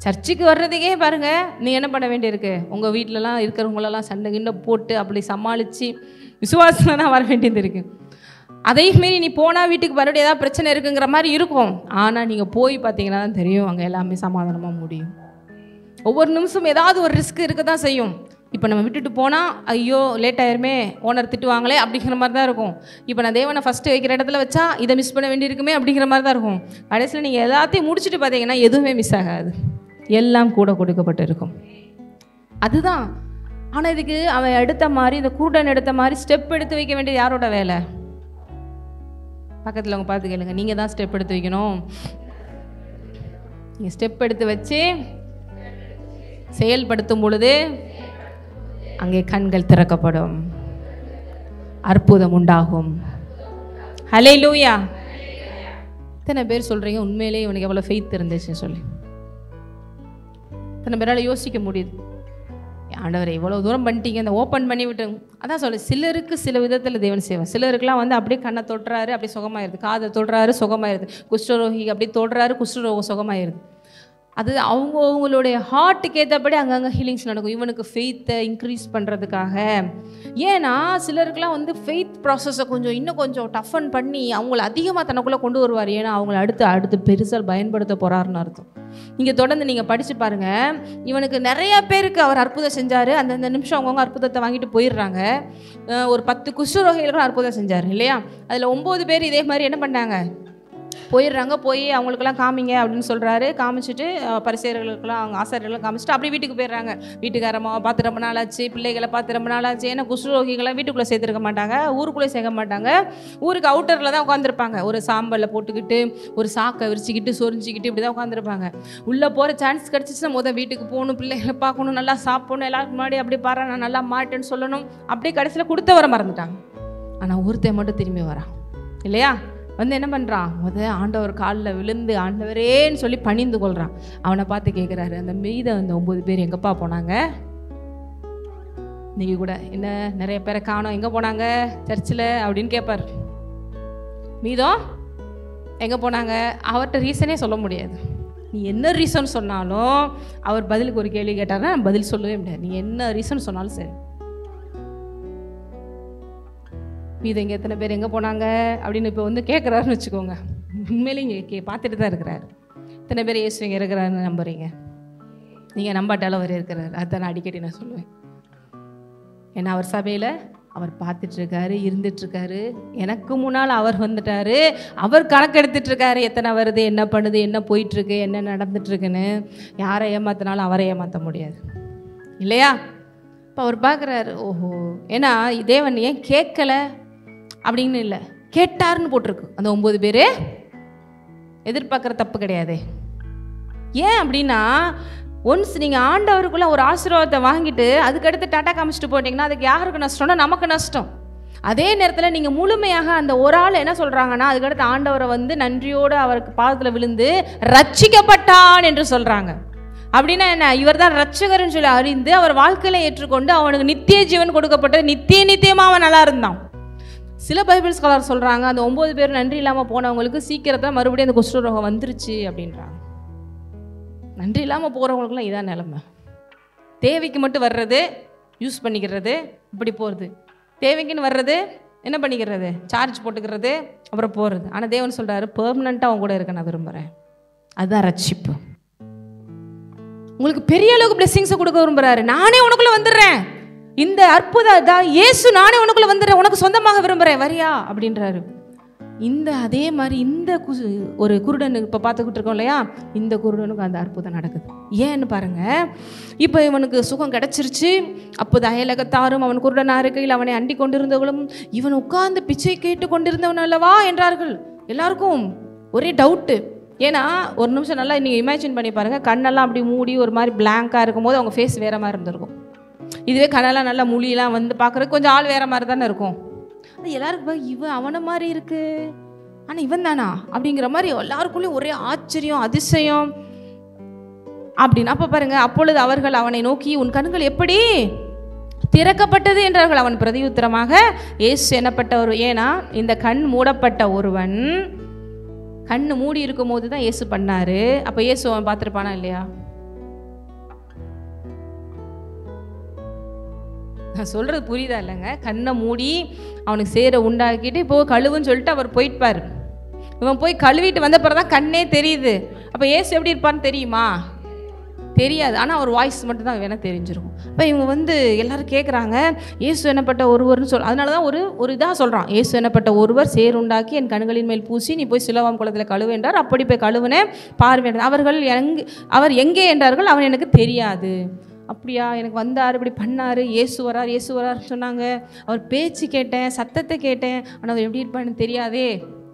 சர்ச்சுக்கு வர்றதுக்கே பாருங்கள் நீ என்ன பண்ண வேண்டியிருக்கு? உங்கள் வீட்டிலலாம் இருக்கிறவங்களெல்லாம் சண்டை கிண்டை போட்டு அப்படி சமாளித்து விசுவாசத்தில் தான் வர வேண்டியது இருக்குது. அதே மாரி நீ போனால் வீட்டுக்கு மறுபடியும் ஏதாவது பிரச்சனை இருக்குங்கிற மாதிரி இருக்கும். ஆனால் நீங்கள் போய் பார்த்தீங்கன்னா தான் தெரியும் அங்கே எல்லாமே சமாதானமாக முடியும். ஒவ்வொரு நிமிஷம் ஏதாவது ஒரு ரிஸ்க் இருக்க தான் செய்யும். இப்போ நம்ம விட்டுட்டு போனால் ஐயோ லேட் ஆயிருமே, ஓனர் திட்டுவாங்களே அப்படிங்கிற மாதிரி தான் இருக்கும். இப்போ நான் தேவனை ஃபஸ்ட்டு வைக்கிற இடத்துல வச்சா இதை மிஸ் பண்ண வேண்டியிருக்குமே அப்படிங்கிற மாதிரி தான் இருக்கும். கடைசியில் நீங்கள் எல்லாத்தையும் முடிச்சுட்டு பார்த்தீங்கன்னா எதுவுமே மிஸ் ஆகாது, எல்லாம் கூட கொடுக்கப்பட்டு இருக்கும். அதுதான். ஆனால் இதுக்கு அவன் எடுத்த மாதிரி, இந்த குருடன் எடுத்த மாதிரி ஸ்டெப் எடுத்து வைக்க வேண்டியது யாரோட வேலை? பக்கத்தில் அவங்க பார்த்து கேளுங்க, நீங்கள் தான் ஸ்டெப் எடுத்து வைக்கணும். நீங்கள் ஸ்டெப் எடுத்து வச்சு செயல்படுத்தும் பொழுது அங்கே கண்கள் திறக்கப்படும், அற்புதம் உண்டாகும். ஹல்லேலூயா. இத்தனை பேர் சொல்கிறீங்க உண்மையிலேயே இவனுக்கு எவ்வளோ ஃபெய்த் இருந்துச்சுன்னு சொல்லி. இத்தனை பேரால் யோசிக்க முடியுது. ஆண்டவரை இவ்வளோ தூரம் பண்ணிட்டீங்க, இந்த ஓப்பன் பண்ணி விட்டு. அதான் சொல்ல, சிலருக்கு சில விதத்தில் தேவன் செய்வான். சிலருக்குலாம் வந்து அப்படியே கண்ணை தொடுறாரு, அப்படியே சுகமாயிருது. காதை தொடுறாரு, சுகமாயிருது. குஷ்டரோகி அப்படியே தொடுறாரு, குஷ்டரோகம் சுகமாயிருது. அது அவங்களுடைய ஹார்ட்டுக்கு ஏற்றபடி அங்கங்கே ஹீலிங்ஸ் நடக்கும். இவனுக்கு ஃபெய்த்தை இன்க்ரீஸ் பண்ணுறதுக்காக. ஏன்னா சிலருக்குலாம் வந்து ஃபெய்த் ப்ராசஸை இன்னும் கொஞ்சம் டஃபன் பண்ணி அவங்கள அதிகமாக தனக்குள்ளே கொண்டு வருவார். ஏன்னா அவங்கள அடுத்து பெருசாக பயன்படுத்த போகிறாருன்னு அர்த்தம். இங்கே தொடர்ந்து நீங்கள் படித்து பாருங்கள். இவனுக்கு நிறையா பேருக்கு அவர் அற்புதம் செஞ்சார். அந்தந்த நிமிஷம் அவங்கவுங்க அற்புதத்தை வாங்கிட்டு போயிடுறாங்க. ஒரு 10 குஷ்டரோகிகளுக்கும் அற்புதம் செஞ்சார் இல்லையா? அதில் 9 பேர் இதே மாதிரி என்ன பண்ணாங்க? போயிடுறாங்க. போய் அவங்களுக்கெல்லாம் காமிங்க அப்படின்னு சொல்கிறாரு. காமிச்சிட்டு பரிசேயர்களுக்கெல்லாம் அவங்க ஆசாரியர்களும் காமிச்சிட்டு அப்படியே வீட்டுக்கு போயிடுறாங்க. வீட்டுக்காரம்மா பார்த்து ரொம்ப நாள் ஆச்சு, பிள்ளைகளை பார்த்து ரொம்ப நாள் ஆச்சு. ஏன்னா குஷ்ரோகிகளை வீட்டுக்குள்ளே சேர்த்துருக்க மாட்டாங்க, ஊருக்குள்ளே சேர்க்க மாட்டாங்க. ஊருக்கு அவுட்டரில் தான் உட்காந்துருப்பாங்க. ஒரு சாம்பலில் போட்டுக்கிட்டு ஒரு சாக்கை விரிச்சிக்கிட்டு சொரிஞ்சிக்கிட்டு இப்படி தான் உட்காந்துருப்பாங்க. உள்ளே போகிற சான்ஸ் கிடச்சிச்சுன்னா வீட்டுக்கு போகணும், பிள்ளைகளை பார்க்கணும், நல்லா சாப்பிடணும், எல்லாருக்கும் முன்னாடி அப்படி பாரு நான் நல்லா மாட்டேன்னு சொல்லணும். அப்படியே கடைசியில் கொடுத்த வர மறந்துட்டாங்க. ஆனால் ஒருத்தன் மட்டும் திரும்பி வரான் இல்லையா? என்ன பண்ணுறான்? ஆண்டவர் காலில் விழுந்து ஆண்டவரேன்னு சொல்லி பணிந்து கொள்கிறான். அவனை பார்த்து கேட்குறாரு, அந்த மீத அந்த 9 பேர் எங்கப்பா போனாங்க? இன்னைக்கு கூட என்ன நிறைய பேரை காணோம், எங்கே போனாங்க சர்ச்சில் அப்படின்னு கேட்பார். மீதம் எங்கே போனாங்க? அவர்கிட்ட ரீசனே சொல்ல முடியாது. நீ என்ன ரீசன் சொன்னாலும் அவர் பதிலுக்கு ஒரு கேள்வி கேட்டார்னா பதில் சொல்லவே முடியாது. நீ என்ன ரீசன் சொன்னாலும் சரி. மீதம் இங்கே எத்தனை பேர் எங்கே போனாங்க அப்படின்னு இப்போ கேட்குறாருன்னு வச்சுக்கோங்க. உண்மையிலே இங்கே பார்த்துட்டு தான் இருக்கிறாரு. இத்தனை பேர் இயேசு இங்கே இருக்கிறாருன்னு நம்புறீங்க? நீங்கள் நம்பாட்டாலும் அவர் இருக்கிறார். அதுதான் நான் அடிக்கடி நான் சொல்லுவேன். ஏன்னா அவர் சபையில் அவர் பார்த்துட்ருக்காரு, இருந்துட்டுருக்காரு. எனக்கு முன்னால் அவர் வந்துட்டார். அவர் கணக்கு எடுத்துகிட்ருக்காரு, எத்தனை வருது, என்ன பண்ணுது, என்ன போயிட்டுருக்கு, என்ன நடந்துட்டுருக்குன்னு. யாரை ஏமாத்தினாலும் அவரை ஏமாற்ற முடியாது இல்லையா? இப்போ அவர் பார்க்குறாரு, ஓஹோ, ஏன்னா தேவன் ஏன் கேட்கலை அப்படின்னு இல்லை, கேட்டார்னு போட்டிருக்கு. அந்த 9 பேர் எதிர்பார்க்குற தப்பு கிடையாது. ஏன் அப்படின்னா, ஒன்ஸ் நீங்கள் ஆண்டவருக்குள்ளே ஒரு ஆசீர்வாதத்தை வாங்கிட்டு அதுக்கடுத்து டாட்டா காமிச்சிட்டு போட்டிங்கன்னா அதுக்கு யாருக்கு நஷ்டம்னா நமக்கு நஷ்டம். அதே நேரத்தில் நீங்கள் முழுமையாக அந்த ஒரு ஆள் என்ன சொல்கிறாங்கன்னா, அதுக்கடுத்து ஆண்டவரை நன்றியோடு அவருக்கு பாதத்தில் விழுந்து ரட்சிக்கப்பட்டான் என்று சொல்கிறாங்க. அப்படின்னா என்ன? இவர் தான் ரட்சகர்னு சொல்லி அறிந்து அவர் வாழ்க்கையில் ஏற்றுக்கொண்டு அவனுக்கு நித்திய ஜீவன் கொடுக்கப்பட்டது. நித்தியமாக அவன் நல்லா இருந்தான். சில பைபிள் ஸ்காலர் சொல்கிறாங்க, அந்த 9 பேர் நன்றி இல்லாமல் போனவங்களுக்கு சீக்கிரத்தில் மறுபடியும் அந்த குஷ்டரோகம் வந்துருச்சு அப்படின்றாங்க. நன்றி இல்லாமல் போகிறவங்களுக்குலாம் இதான் நிலைமை. தேவைக்கு மட்டும் வர்றது, யூஸ் பண்ணிக்கிறது, இப்படி போகிறது. தேவைக்குன்னு வர்றது என்ன பண்ணிக்கிறது, சார்ஜ் போட்டுக்கிறது, அப்புறம் போகிறது. ஆனால் தேவன் சொல்கிறாரு, பெர்மனண்ட்டாக அவங்க கூட இருக்க நான் விரும்புகிறேன். அதுதான் ரட்சிப்பு. உங்களுக்கு பெரிய அளவுக்கு பிளெஸிங்ஸை கொடுக்க விரும்புகிறாரு. நானே உனக்குள்ளே வந்துடுறேன், இந்த அற்புதம் இயேசு நானே உனக்குள்ளே வந்துடுறேன், உனக்கு சொந்தமாக விரும்புகிறேன், வரியா அப்படின்றாரு. அதே மாதிரி ஒரு குருடன் இப்போ பார்த்துக்கிட்டு இருக்கோம் இல்லையா, இந்த குருடனுக்கு அந்த அற்புதம் நடக்குது. ஏன்னு பாருங்க, இப்போ இவனுக்கு சுகம் கிடச்சிருச்சு. அப்போது அயலகத்தாரும் அவன் குருடனாக இருக்கையில் அவனை அண்டி கொண்டிருந்தவர்களும் இவன் உட்கார்ந்து பிச்சை கேட்டு கொண்டிருந்தவன் அல்லவா என்றார்கள். எல்லாருக்கும் ஒரே டவுட்டு. ஏன்னா ஒரு நிமிஷம் நல்லா நீங்கள் இமேஜின் பண்ணி பாருங்கள், கண்ணெல்லாம் அப்படி மூடி ஒரு மாதிரி பிளாங்காக இருக்கும்போது அவங்க ஃபேஸ் வேறு மாதிரி இருந்திருக்கும். இதுவே கண்ணெல்லாம் நல்லா மொழியெல்லாம் பார்க்குறதுக்கு கொஞ்சம் ஆள் வேறு மாதிரி தானே இருக்கும். அது எல்லாருக்கும் இவன் அவனை மாதிரி இருக்கு, ஆனால் இவன் தானா அப்படிங்கிற மாதிரி எல்லாருக்குள்ளேயும் ஒரே ஆச்சரியம், அதிசயம் அப்படின்னு. அப்போ பாருங்க, அப்பொழுது அவர்கள் அவனை நோக்கி உன் கண்கள் எப்படி திறக்கப்பட்டது என்றார்கள். அவன் பிரதியுத்தரமாக இயேசு எனப்பட்ட ஏன்னா இந்த கண் மூடப்பட்ட ஒருவன் கண்ணு மூடி இருக்கும் போது தான் இயேசு பண்ணாரு. அப்போ இயேசு அவன் பார்த்துருப்பானா இல்லையா? நான் சொல்கிறது புரியுதா இல்லைங்க? கண்ணை மூடி அவனுக்கு சேர உண்டாக்கிட்டு இப்போ கழுவுன்னு சொல்லிட்டு அவர் போயிட்டுப்பார். இவன் போய் கழுவிட்டு வந்த பிறகு தான் கண்ணே தெரியுது. அப்போ இயேசு எப்படி இருப்பான்னு தெரியுமா? தெரியாது. ஆனால் அவர் வாய்ஸ் மட்டும் தான் வேணால் தெரிஞ்சிருக்கும். இப்போ இவங்க எல்லாரும் கேட்குறாங்க, இயேசு எனப்பட்ட ஒருவர்னு அதனால தான் ஒரு இதாக சொல்கிறான். இயேசு எனப்பட்ட ஒருவர் சேருண்டாக்கி என் கண்களின் மேல் பூசி நீ போய் சிலோவாம் குளத்தில் கழுவு என்றார். அப்படி போய் கழுவுனேன், பார்வையிட அவர் எங்கே என்றார்கள். அவன் எனக்கு தெரியாது. அப்படியா, எனக்கு வந்தார், இப்படி பண்ணார், இயேசு வரார் சொன்னாங்க. அவர் பேச்சு கேட்டேன், சத்தத்தை கேட்டேன், ஆனால் அவர் எப்படி இருப்பான்னு தெரியாதே.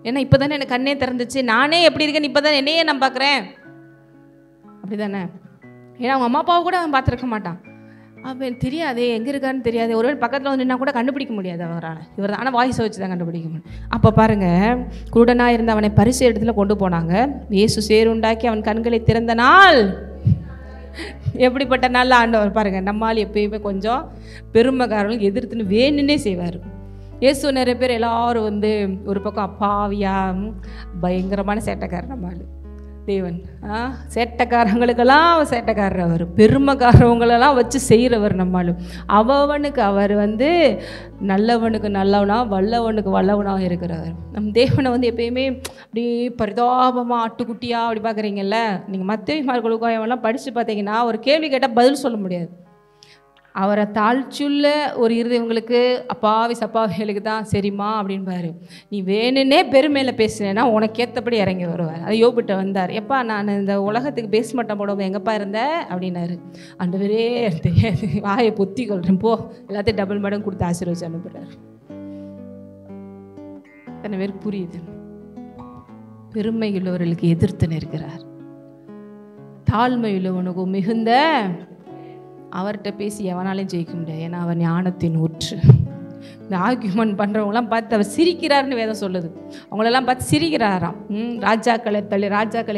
ஏன்னா இப்போ தானே எனக்கு கண்ணே திறந்துச்சு, நானே எப்படி இருக்கேன்னு இப்போ தானே என்னையே நான் பார்க்குறேன். அப்படி தானே? ஏன்னா அவங்க அம்மா அப்பாவை கூட அவன் பார்த்துருக்க மாட்டான். அவன் தெரியாதே, எங்கே இருக்கான்னு தெரியாது. ஒருவேளை பக்கத்தில் நின்னா கூட கண்டுபிடிக்க முடியாது அவரால். இவர் தான், ஆனால் வாய்ஸை வச்சு தான் கண்டுபிடிக்க முடியும். அப்போ பாருங்கள், குருடனாக இருந்த அவனை பரிசு இடத்துல கொண்டு போனாங்க. இயேசு சேருண்டாக்கி அவன் கண்களை திறந்த நாள் எப்படிப்பட்ட நாள் ஆண்டவர் பாருங்கள். நம்மால் எப்பயுமே கொஞ்சம் பெருமைக்காரர்களுக்கு எதிர்த்துன்னு வேணுன்னே செய்வார். இயேசு நிறைய பேர் எல்லாரும் ஒரு பக்கம் அப்பாவியா பயங்கரமான சேட்டைக்காரர் நம்மால் தேவன். சேட்டைக்காரங்களுக்கெல்லாம் சேட்டைக்காரர் அவர், பெருமைக்காரவங்களெல்லாம் வச்சு செய்கிறவர் நம்மளும். அவனுக்கு அவர் நல்லவனுக்கு நல்லவனா, வல்லவனுக்கு வல்லவனாக இருக்கிறவர். நம் தேவனை எப்பயுமே அப்படி பரிதாபமாக ஆட்டுக்குட்டியாக அப்படி பார்க்குறீங்கல்ல. நீங்கள் மத்தேயு மார்க்கு லூக்கா எல்லாம் படித்து பார்த்தீங்கன்னா ஒரு கேள்வி கேட்டால் பதில் சொல்ல முடியாது. அவரை தாழ்ச்சியுள்ள ஒரு இருதயங்களுக்கு அப்பாவி சப்பாவிகளுக்கு தான் சரிம்மா அப்படின்பாரு. நீ வேணுன்னே பெருமையில் பேசுனேன்னா உனக்கு ஏற்றபடி இறங்கி வருவார். அது யோபிட்ட வந்தார். எப்பா நான் இந்த உலகத்துக்கு பேஸ் மட்டம் போடுவோம் எங்கப்பா இருந்த அப்படின்னாரு. ஆண்டவரே தெரியாது, வாயை பொத்தி கொள்றேன் போ, எல்லாத்தையும் டபுள் மடம் கொடுத்து ஆசீர்வதிச்சு அனுப்புறாரு. எத்தனை பேருக்கு புரியுது? பெருமை உள்ளவர்களுக்கு எதிர்த்து நிற்கிறார். தாழ்மை உள்ளவனுக்கு மிகுந்த அவர்கிட்ட பேசி எவனாலையும் ஜெயிக்க முடியாது. ஏன்னா அவர் ஞானத்தின் ஊற்று. இந்த ஆர்கியூமெண்ட் பண்ணுறவங்களாம் பார்த்து அவர் சிரிக்கிறாருன்னு வேதம் சொல்லுது. அவங்களெல்லாம் பார்த்து சிரிக்கிறாராம். ராஜாக்களை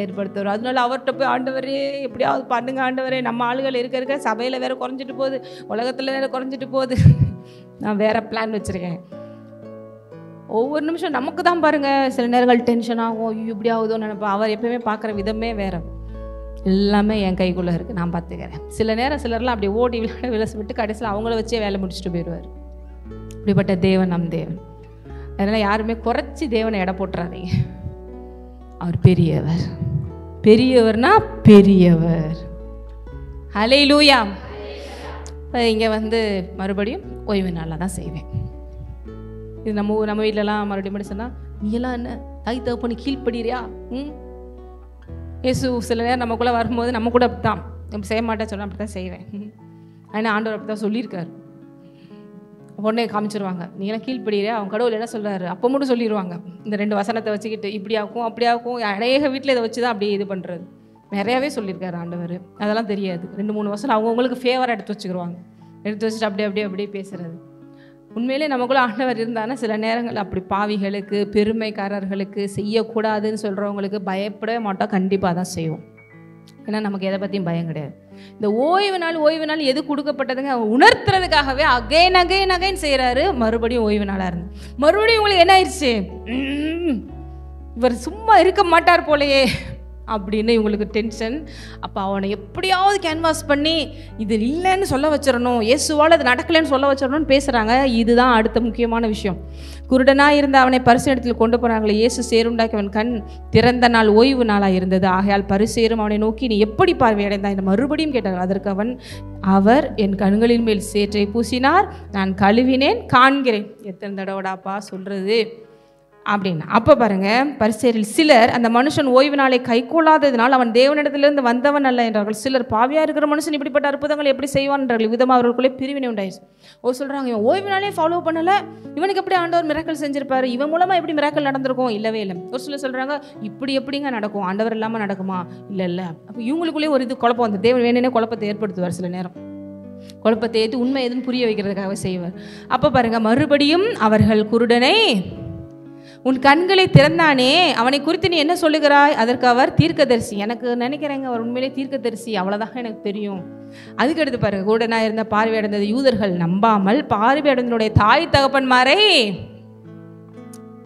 ஏற்படுத்துவார். அதனால அவர்கிட்ட போய் ஆண்டவரே எப்படியாவது பண்ணுங்க ஆண்டவரே, நம்ம ஆளுகள் இருக்க சபையில் வேற குறைஞ்சிட்டு போகுது, உலகத்தில் வேற குறைஞ்சிட்டு போகுது, நான் வேற பிளான் வச்சுருக்கேன். ஒவ்வொரு நிமிஷம் நமக்கு தான் பாருங்கள் சில நேரங்கள் டென்ஷன் ஆகும், இப்படி ஆகுதோ நினைப்பேன். அவர் எப்பயுமே பார்க்குற விதமே வேறு. எல்லாமே என் கைக்குள்ளே இருக்குது, நான் பார்த்துக்கிறேன். சில நேரம் சிலர்லாம் அப்படி ஓடி விளசி விட்டு கடைசியில் அவங்கள வச்சே வேலை முடிச்சுட்டு போயிடுவார். இப்படிப்பட்ட தேவன் நம் தேவன். அதனால் யாருமே குறைச்சி தேவனை எடை போட்டுறாதீங்க. அவர் பெரியவர். பெரியவர்னா பெரியவர். ஹல்லேலூயா. இங்கே மறுபடியும் ஓய்வு நாளாக தான் செய்வேன். இது நம்ம வீட்டிலலாம் மறுபடியும் சொன்னால் நீ எல்லாம் என்ன தாய் தகப்பனு கீழ்படுறியா? இயேசு சில நேரம் நமக்குள்ளே வரும்போது நம்ம கூட அப்படி தான் நம்ம செய்ய மாட்டேன்னு சொன்னால் அப்படி தான் செய்வேன். ஆனால் ஆண்டவர் அப்படி தான் சொல்லியிருக்காரு. உடனே காமிச்சிருவாங்க நீங்களாம் கீழ்படுறியா, அவங்க கடவுள் என்ன சொல்கிறாரு அப்போ மட்டும் சொல்லிடுவாங்க. இந்த 2 வசனத்தை வச்சுக்கிட்டு இப்படியாக்கும் அப்படியாக்கும் அநேக வீட்டில் இதை வச்சு தான் அப்படியே இது பண்ணுறது. நிறையாவே சொல்லியிருக்காரு ஆண்டவர். அதெல்லாம் தெரியாது. 2-3 வசனம் அவங்கவுங்களுக்கு ஃபேவராக எடுத்து வச்சுக்கிடுவாங்க. எடுத்து வச்சுட்டு அப்படியே பேசுகிறது. உண்மையிலே நமக்குள்ள ஆண்டவர் இருந்தானா சில நேரங்கள் அப்படி பாவிகளுக்கு பெருமைக்காரர்களுக்கு செய்யக்கூடாதுன்னு சொல்கிறவங்களுக்கு பயப்படவே மாட்டோம். கண்டிப்பாக தான் செய்வோம். ஏன்னா நமக்கு எதை பற்றியும் பயம் கிடையாது. இந்த ஓய்வு நாள் எது கொடுக்கப்பட்டதுங்க உணர்த்துறதுக்காகவே அகைன் செய்கிறாரு. மறுபடியும் ஓய்வு நாளாக இருந்து மறுபடியும் உங்களுக்கு என்ன ஆயிடுச்சு, இவர் சும்மா இருக்க மாட்டார் போலையே அப்படின்னு இவங்களுக்கு டென்ஷன். அப்போ அவனை எப்படியாவது கேன்வாஸ் பண்ணி இது இல்லைன்னு சொல்ல வச்சிடணும், இயேசுவால் அது நடக்கலைன்னு சொல்ல வச்சிடணும்னு பேசுகிறாங்க. இதுதான் அடுத்த முக்கியமான விஷயம். குருடனாக இருந்த அவனை பரிசேயரிடத்தில் கொண்டு போனாங்களே, இயேசு சேருண்டாக்கி அவன் கண் திறந்த நாள் ஓய்வு நாளாக இருந்தது. ஆகையால் பரிசேயரும் அவனை நோக்கி நீ எப்படி பார்வையடைந்தான் என்று மறுபடியும் கேட்டார்கள். அதற்கு அவர் என் கண்களின் மேல் சேற்றை பூசினார், நான் கழுவினேன், காண்கிறேன். எத்தனை தடவைடாப்பா சொல்கிறது அப்படின்னு. அப்போ பாருங்க, பரிசேயரில் சிலர் அந்த மனுஷன் ஓய்வு நாளை கைக்கொள்ளாததினால் அவன் தேவனிடத்திலிருந்து வந்தவன் அல்ல என்றார்கள். சிலர் பாவியாக இருக்கிற மனுஷன் இப்படிப்பட்ட அற்புதங்கள் எப்படி செய்வான் என்றார்கள். விதமாக அவர்களுக்குள்ளே பிரிவினை உண்டாயிடுச்சு. சொல்கிறாங்க இவன் ஓய்வு நாளே ஃபாலோ பண்ணலை, இவனுக்கு எப்படி ஆண்டவர் மிராக்கள் செஞ்சிருப்பாரு, இவன் மூலமாக எப்படி மிராக்கள் நடந்திருக்கும்? இல்லவே இல்லை. ஒரு சிலர் சொல்கிறாங்க இப்படி எப்படிங்க நடக்கும், ஆண்டவர் இல்லாமல் நடக்குமா? இல்லை. அப்போ இவங்களுக்குள்ளேயே ஒரு இது குழப்பம் வந்து தேவன் வேணுனே குழப்பத்தை ஏற்படுத்துவார். சில நேரம் குழப்பத்தை ஏற்று உண்மை எதுன்னு புரிய வைக்கிறதுக்காக செய்வார். அப்போ பாருங்க, மறுபடியும் அவர்கள் குருடனை உன் கண்களை திறந்தானே அவனை குறித்து நீ என்ன சொல்லுகிறாய்? அதற்கு அவர் தீர்க்கதரிசி. எனக்கு நினைக்கிறேங்க அவர் உண்மையிலே தீர்க்கதரிசி, அவ்வளோதான் எனக்கு தெரியும். அதுக்கு அடுத்து பாருங்க, கூடனா இருந்த பார்வையடைந்தது யூதர்கள் நம்பாமல் பார்வையடைந்தனுடைய தாய் தகப்பன்மாரை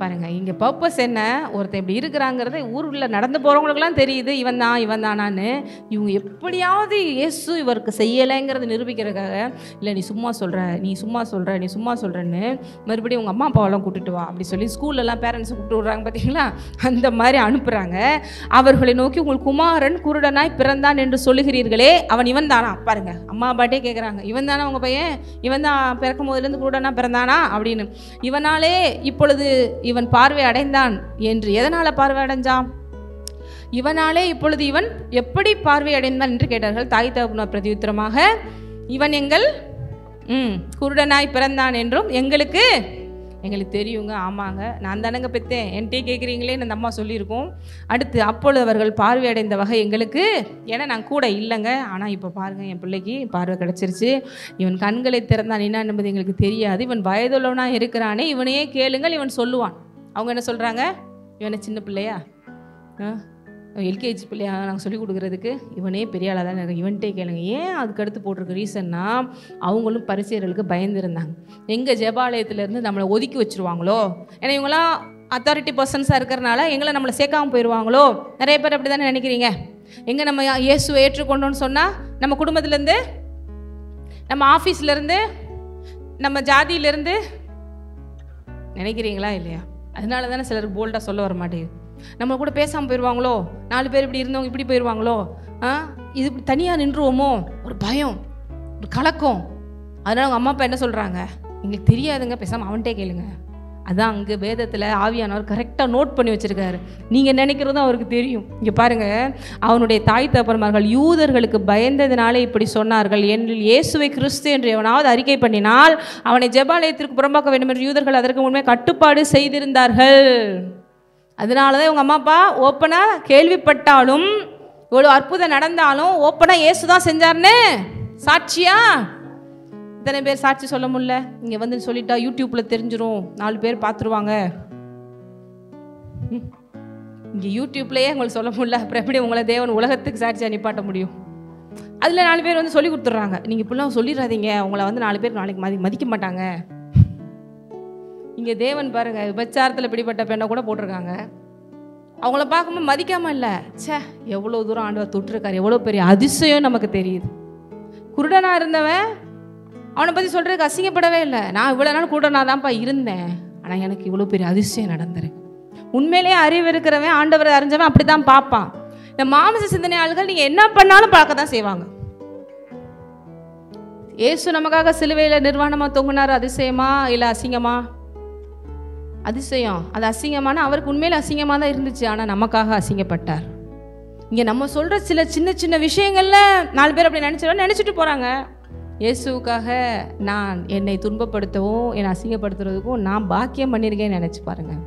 பாருங்க. இங்கே பர்பஸ் என்ன, ஒருத்தர் இப்படி இருக்கிறாங்கிறது ஊருக்குள்ள நடந்து போகிறவங்களுக்குலாம் தெரியுது, இவன் தானான்னு. இவங்க எப்படியாவது இயேசு இவருக்கு செய்யலைங்கிறது நிரூபிக்கிறதுக்காக, இல்லை நீ சும்மா சொல்கிறேன்னு மறுபடியும் உங்கள் அம்மா அப்பாவெல்லாம் கூப்பிட்டு வா அப்படி சொல்லி ஸ்கூல்லலாம் பேரண்ட்ஸை கூப்பிட்டு விட்றாங்க பார்த்தீங்களா, அந்த மாதிரி அனுப்புகிறாங்க. அவர்களை நோக்கி உங்கள் குமாரன் குருடனாய் பிறந்தான் என்று சொல்லுகிறீர்களே, அவன் இவன் தானா? பாருங்க, அம்மா அப்பாட்டே கேட்குறாங்க, இவன் தானே உங்கள் பையன், இவன் தான் பிறக்கும் போதுலேருந்து குருடனா பிறந்தானா அப்படின்னு. இவனாலே இப்பொழுது இவன் பார்வை அடைந்தான் என்று. எதனால பார்வை அடைஞ்சான்? இவனாலே இப்பொழுது இவன் எப்படி பார்வை அடைந்தான் என்று கேட்டார்கள். தாய் தகப்பனார் பிரதியுத்தரமாக இவன் எங்கள் குருடனாய் பிறந்தான் என்றும் எங்களுக்கு தெரியுங்க. ஆமாங்க, நான் தானங்க பெற்றேன், என்கிட்டே கேட்குறீங்களேன்னு அந்த அம்மா சொல்லியிருக்கோம். அடுத்து அப்பொழுது அவர்கள் பார்வை அடைந்த வகை எங்களுக்கு, ஏன்னா நான் கூட இல்லைங்க, ஆனால் இப்போ பாருங்கள் என் பிள்ளைக்கு பார்வை கிடச்சிருச்சு, இவன் கண்களை திறந்தான் என்ன என்பது எங்களுக்கு தெரியாது, இவன் வயதுள்ளவனாக இருக்கிறானே, இவனையே கேளுங்கள், இவன் சொல்லுவான். அவங்க என்ன சொல்கிறாங்க, இவனை சின்ன பிள்ளையா, எல்கேஜி பிள்ளையா நாங்கள் சொல்லிக் கொடுக்குறதுக்கு, இவனே பெரிய ஆளாக தானே இருக்கு, இவன்ட்டே கேளுங்க. ஏன் அதுக்கு அடுத்து போட்டிருக்க ரீசன்னா, அவங்களும் பரிசேயர்களுக்கு பயந்துருந்தாங்க. எங்கள் ஜெபாலயத்திலேருந்து நம்மளை ஒதுக்கி வச்சுருவாங்களோ, ஏன்னா இவங்களாம் அத்தாரிட்டி பர்சன்ஸாக இருக்கிறனால நம்மளை சேர்க்காமல் போயிடுவாங்களோ. நிறைய பேர் அப்படி தானே நினைக்கிறீங்க. எங்கே நம்ம இயேசுவை ஏற்றுக்கொண்டோன்னு சொன்னால் நம்ம குடும்பத்துலேருந்து, நம்ம ஆஃபீஸ்லேருந்து, நம்ம ஜாதியிலேருந்து நினைக்கிறீங்களா இல்லையா? அதனால தானே சிலருக்கு போல்டாக சொல்ல வர மாட்டேங்குது. நம்ம கூட பேசாமல் போயிடுவாங்களோ, 4 பேர் இப்படி இருந்தவங்க இப்படி போயிடுவாங்களோ, இது இப்படி தனியாக நின்றுவோமோ, ஒரு பயம், ஒரு கலக்கம். அதனால் அவங்க அம்மா அப்பா என்ன சொல்கிறாங்க, எங்களுக்கு தெரியாதுங்க, பேசாமல் அவன்கிட்டே கேளுங்க. அதான் அங்கே வேதத்தில் ஆவியானவர் கரெக்டாக நோட் பண்ணி வச்சுருக்காரு. நீங்கள் நினைக்கிறதும் அவருக்கு தெரியும். இங்கே பாருங்கள், அவனுடைய தாய் தகப்பன்மார்கள் யூதர்களுக்கு பயந்ததினாலே இப்படி சொன்னார்கள். என்னில் இயேசுவை கிறிஸ்து என்று எவனாவது அறிக்கை பண்ணினால் அவனை ஜெபாலயத்திற்கு புறம்பாக்க வேண்டும் என்று யூதர்கள் அதற்கு முன்பே கட்டுப்பாடு செய்திருந்தார்கள். அதனால தான் இவங்க அம்மா அப்பா ஓப்பனாக கேள்விப்பட்டாலும், இவ்வளோ அற்புதம் நடந்தாலும் ஓப்பனாக இயேசு தான் செஞ்சார்னு சாட்சியா இத்தனை பேர் சாட்சி சொல்ல முடியல. இங்கே வந்து சொல்லிட்டா யூடியூப்பில் தெரிஞ்சிடும், 4 பேர் பார்த்துருவாங்க. இங்கே யூடியூப்லேயே உங்களுக்கு சொல்ல முடியல, அப்புறம் எப்படி உங்களை தேவன் உலகத்துக்கு சாட்சியாக நிப்பாட்ட முடியும்? அதில் 4 பேர் வந்து சொல்லி கொடுத்துட்றாங்க. நீங்கள் இப்படிலாம் சொல்லிடாதீங்க, உங்களை வந்து 4 பேர் நாளைக்கு மதிக்க மாட்டாங்க. இங்கே தேவன் பாருங்கள், விபச்சாரத்தில் பிடிப்பட்ட பெண்ணை கூட போட்டிருக்காங்க. அவங்கள பார்க்கும்போது மதிக்காமல் இல்லை, சே எவ்வளோ தூரம் ஆண்டவர் தொட்டிருக்காரு, எவ்வளோ பெரிய அதிசயம் நமக்கு தெரியுது. குருடனாக இருந்தவன் அவனை பற்றி சொல்கிறதுக்கு அசிங்கப்படவே இல்லை. நான் இவ்வளோ நாள் குருடனாக தான்ப்பா இருந்தேன், ஆனால் எனக்கு இவ்வளோ பெரிய அதிசயம் நடந்திருக்கு. உண்மையிலேயே அறிவு இருக்கிறவன், ஆண்டவரை அறிஞ்சவன் அப்படி தான் பார்ப்பான். இந்த மாமிச சிந்தனை ஆளுகள் நீங்கள் என்ன பண்ணாலும் பார்க்க தான் செய்வாங்க. இயேசு நமக்காக சிலுவையில் நிர்வாணமாக தொங்குனார், அதிசயமா இல்லை அசிங்கமா? அதிசயம். அது அசிங்கமான அவருக்கு உண்மையில அசிங்கமாக தான் இருந்துச்சு, ஆனால் நமக்காக அசிங்கப்பட்டார். இங்கே நம்ம சொல்கிற சில சின்ன சின்ன விஷயங்கள்ல 4 பேர் அப்படி நினச்சிட்டு போகிறாங்க. இயேசுக்காக நான் என்னை துன்பப்படுத்தவும் என்னை அசிங்கப்படுத்துறதுக்கும் நான் பாக்கியம் பண்ணியிருக்கேன்னு நினச்சி பாருங்கள்.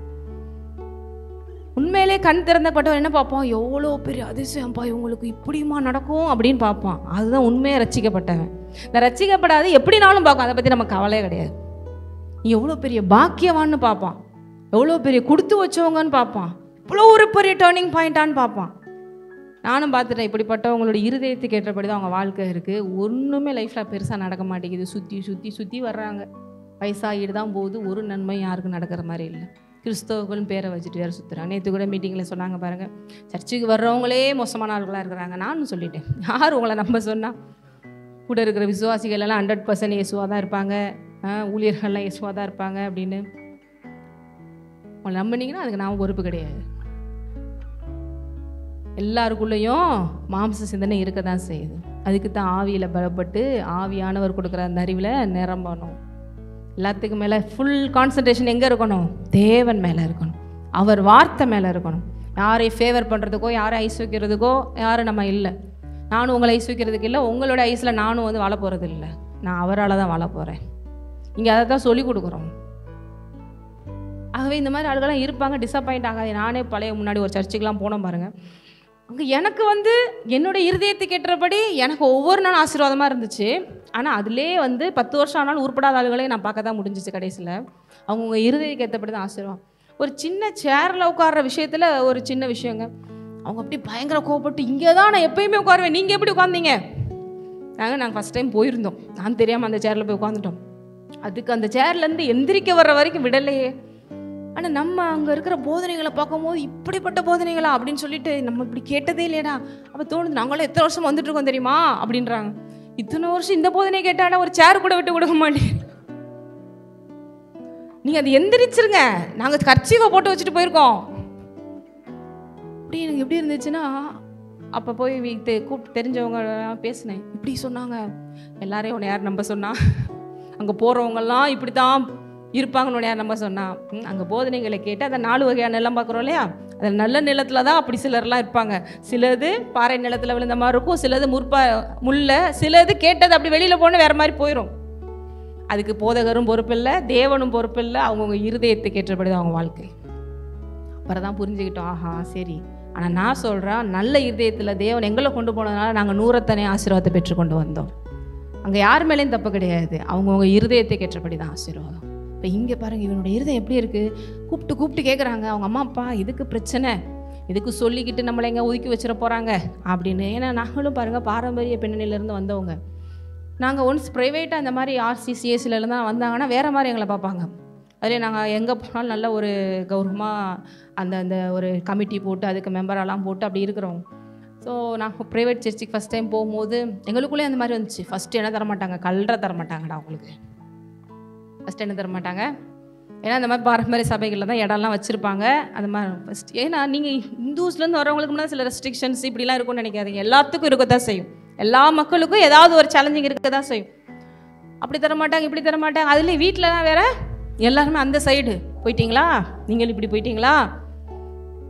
உண்மையிலே கண் திறந்தப்பட்டவன் என்ன பார்ப்போம், எவ்வளோ பெரிய அதிசயம்ப்பா, இவங்களுக்கு இப்படிமா நடக்கும் அப்படின்னு பார்ப்பான். அதுதான் உண்மையாக ரட்சிக்கப்பட்டவன். இந்த ரட்சிக்கப்படாது எப்படினாலும் பார்க்கும், அதை பற்றி நம்ம கவலையே கிடையாது. எவ்வளோ பெரிய பாக்கியவான்னு பார்ப்பான், எவ்வளோ பெரிய கொடுத்து வச்சவங்கன்னு பார்ப்பான், இவ்வளோ ஒரு பெரிய டேர்னிங் பாயிண்டான்னு பார்ப்பான். நானும் பார்த்துட்டேன், இப்படிப்பட்டவங்களோட இருதயத்துக்கு ஏற்றபடி தான் அவங்க வாழ்க்கை இருக்குது. ஒன்றுமே லைஃப்பில் பெருசாக நடக்க மாட்டேங்குது. சுற்றி சுற்றி சுற்றி வர்றாங்க, வயசாகிட்டு தான் போகுது, ஒரு நன்மை யாருக்கும் நடக்கிற மாதிரி இல்லை. கிறிஸ்தவர்களும் பேரை வச்சுட்டு வேறு சுற்றுறாங்க. நேற்று கூட மீட்டிங்கில் சொன்னாங்க பாருங்கள், சர்ச்சுக்கு வர்றவங்களே மோசமான ஆள்களாக இருக்கிறாங்க. நானும் சொல்லிட்டேன், யார் உங்களை நம்ப சொன்னால்? கூட இருக்கிற விசுவாசிகள் எல்லாம் 100% இயேசுவாக தான் இருப்பாங்க, ஊழியர்கள்லாம் இயேசுவாக தான் இருப்பாங்க அப்படின்னு உங்களை நம்பினீங்கன்னா அதுக்கு நான் பொறுப்பு கிடையாது. எல்லாருக்குள்ளேயும் மாம்ச சிந்தனை இருக்க தான் செய்யுது. அதுக்கு தான் ஆவியில் பலப்பட்டு ஆவியானவர் கொடுக்குற அந்த அறிவில் நிரம்பணும். எல்லாத்துக்கும் மேலே ஃபுல் கான்சன்ட்ரேஷன் எங்கே இருக்கணும்? தேவன் மேலே இருக்கணும், அவர் வார்த்தை மேலே இருக்கணும். யாரையும் ஃபேவர் பண்ணுறதுக்கோ யாரை ஐஸ் வைக்கிறதுக்கோ யாரும் நம்ம இல்லை. நானும் உங்களை ஐஸ் வைக்கிறதுக்கு இல்லை, உங்களோட ஐஸில் நானும் வந்து வாழ போகிறது இல்லை, நான் அவரால் தான் வாழ போகிறேன். இங்கே அதை தான் சொல்லிக் கொடுக்குறோம். ஆகவே இந்த மாதிரி ஆளுகள்லாம் இருப்பாங்க, டிசப்பாயிண்ட் ஆகாது. நானே பழைய முன்னாடி ஒரு சர்ச்சுக்கெலாம் போனோம் பாருங்கள், அங்கே எனக்கு வந்து என்னோடய இருதயத்துக்கு ஏற்றபடி எனக்கு ஒவ்வொரு நாளும் ஆசீர்வாதமாக இருந்துச்சு. ஆனால் அதிலே வந்து 10 வருஷம் ஆனாலும் உருப்படாத ஆளுகளையும் நான் பார்க்க தான் முடிஞ்சிச்சு. கடைசியில் அவங்கவுங்க இருதயத்துக்கு ஏற்றபடி தான் ஆசீர்வாதம். ஒரு சின்ன சேரில் உட்கார்ற விஷயத்தில் ஒரு சின்ன விஷயங்க, அவங்க அப்படி பயங்கர கோவப்பட்டு, இங்கே தான் நான் எப்பயுமே உட்காருவேன், நீங்கள் எப்படி உட்காந்தீங்க? நாங்கள் ஃபஸ்ட் டைம் போயிருந்தோம், நான் தெரியாமல் அந்த சேரில் போய் உட்காந்துட்டோம். அதுக்கு அந்த சேர்லேருந்து எந்திரிக்க வர்ற வரைக்கும் விடலையே. ஆனால் நம்ம அங்கே இருக்கிற போதனைகளை பார்க்கும்போது இப்படிப்பட்ட போதனைகளா அப்படின்னு சொல்லிட்டு நம்ம இப்படி கேட்டதே இல்லையடா. அப்போ தோணுது, நாங்களும் எத்தனை வருஷம் வந்துட்டு இருக்கோம் தெரியுமா அப்படின்றாங்க. இத்தனை வருஷம் இந்த போதனை கேட்டாலும் ஒரு சேர் கூட விட்டு கொடுக்க மாட்டேன். நீங்கள் அது எந்திரிச்சிருங்க, நாங்கள் கர்ச்சீவை போட்டு வச்சுட்டு போயிருக்கோம். அப்படி எனக்கு எப்படி இருந்துச்சுன்னா, அப்போ போய் கூப்பிட்டு தெரிஞ்சவங்க பேசினேன், இப்படி சொன்னாங்க. எல்லாரையும் உன்னை யார் நம்ப சொன்னா? அங்கே போகிறவங்கெல்லாம் இப்படி தான் இருப்பாங்கன்னு யார் நம்ப சொன்னா? அங்கே போதனைகளை கேட்டு அதை 4 வகையான நிலம் பார்க்குறோம் இல்லையா, அதில் நல்ல நிலத்தில் தான் அப்படி சிலர்லாம் இருப்பாங்க. சிலது பாறை நிலத்தில் விழுந்த மாதிரி இருக்கும், சிலது முல்லை, சிலது கேட்டது அப்படி வெளியில் போன வேறு மாதிரி போயிடும். அதுக்கு போதகரும் பொறுப்பில்லை, தேவனும் பொறுப்பில்லை, அவங்கவுங்க இருதயத்துக்கு ஏற்றபடி தான் அவங்க வாழ்க்கை. அப்புறம் தான் புரிஞ்சுக்கிட்டோம், ஆஹா சரி. ஆனால் நான் சொல்கிறேன், நல்ல இருதயத்தில் தேவன் எங்களை கொண்டு போனதுனால நாங்கள் 100 ஆசீர்வாதத்தை பெற்றுக்கொண்டு வந்தோம். அங்கே யார் மேலேயும் தப்பு கிடையாது, அவங்கவுங்க இருதயத்துக்கு ஏற்றபடி தான் ஆசீர்வாதம். இப்போ இங்கே பாருங்கள், இவனுடைய இருதயம் எப்படி இருக்குது? கூப்பிட்டு கேட்குறாங்க அவங்க அம்மா அப்பா, இதுக்கு பிரச்சனை, இதுக்கு சொல்லிக்கிட்டு நம்மளை எங்கே ஒதுக்கி வச்சிட போகிறாங்க அப்படின்னு. ஏன்னா நாங்களும் பாருங்கள் பாரம்பரிய பின்னணியிலேருந்து வந்தவங்க. நாங்கள் ஒன்ஸ் ப்ரைவேட்டாக இந்த மாதிரி RCCSலேருந்து தான் வந்தாங்கன்னா வேறு மாதிரி எங்களை பார்ப்பாங்க. அதிலே நாங்கள் எங்கே போனாலும் நல்ல ஒரு கௌரவமாக அந்த ஒரு கமிட்டி போட்டு அதுக்கு மெம்பரெல்லாம் போட்டு அப்படி இருக்கிறோம். ஸோ நாங்கள் ப்ரைவேட் சர்ச்சுக்கு ஃபஸ்ட் டைம் போகும்போது எங்களுக்குள்ளே அந்த மாதிரி வந்துச்சு. ஃபஸ்ட்டு என்ன தரமாட்டாங்க, கல்ற தரமாட்டாங்கடா அவங்களுக்கு. ஃபஸ்ட்டு என்ன தரமாட்டாங்க, ஏன்னா அந்த மாதிரி பாரம்பரிய சபைகளில் தான் இடம்லாம் வச்சுருப்பாங்க. அந்த மாதிரி ஃபஸ்ட், ஏன்னா நீங்கள் இந்துஸ்லேருந்து வரவங்களுக்கு முன்னாடி சில ரெஸ்ட்ரிக்ஷன்ஸ் இப்படிலாம் இருக்கும்னு நினைக்காதீங்க. எல்லாத்துக்கும் இருக்க தான் செய்யும், எல்லா மக்களுக்கும் ஏதாவது ஒரு சேலஞ்சிங் இருக்க தான் செய்யும். அப்படி தர மாட்டாங்க, இப்படி தர மாட்டாங்க. அதுலேயும் வீட்டிலலாம் வேற எல்லாருமே அந்த சைடு போயிட்டீங்களா, நீங்கள் இப்படி போயிட்டீங்களா,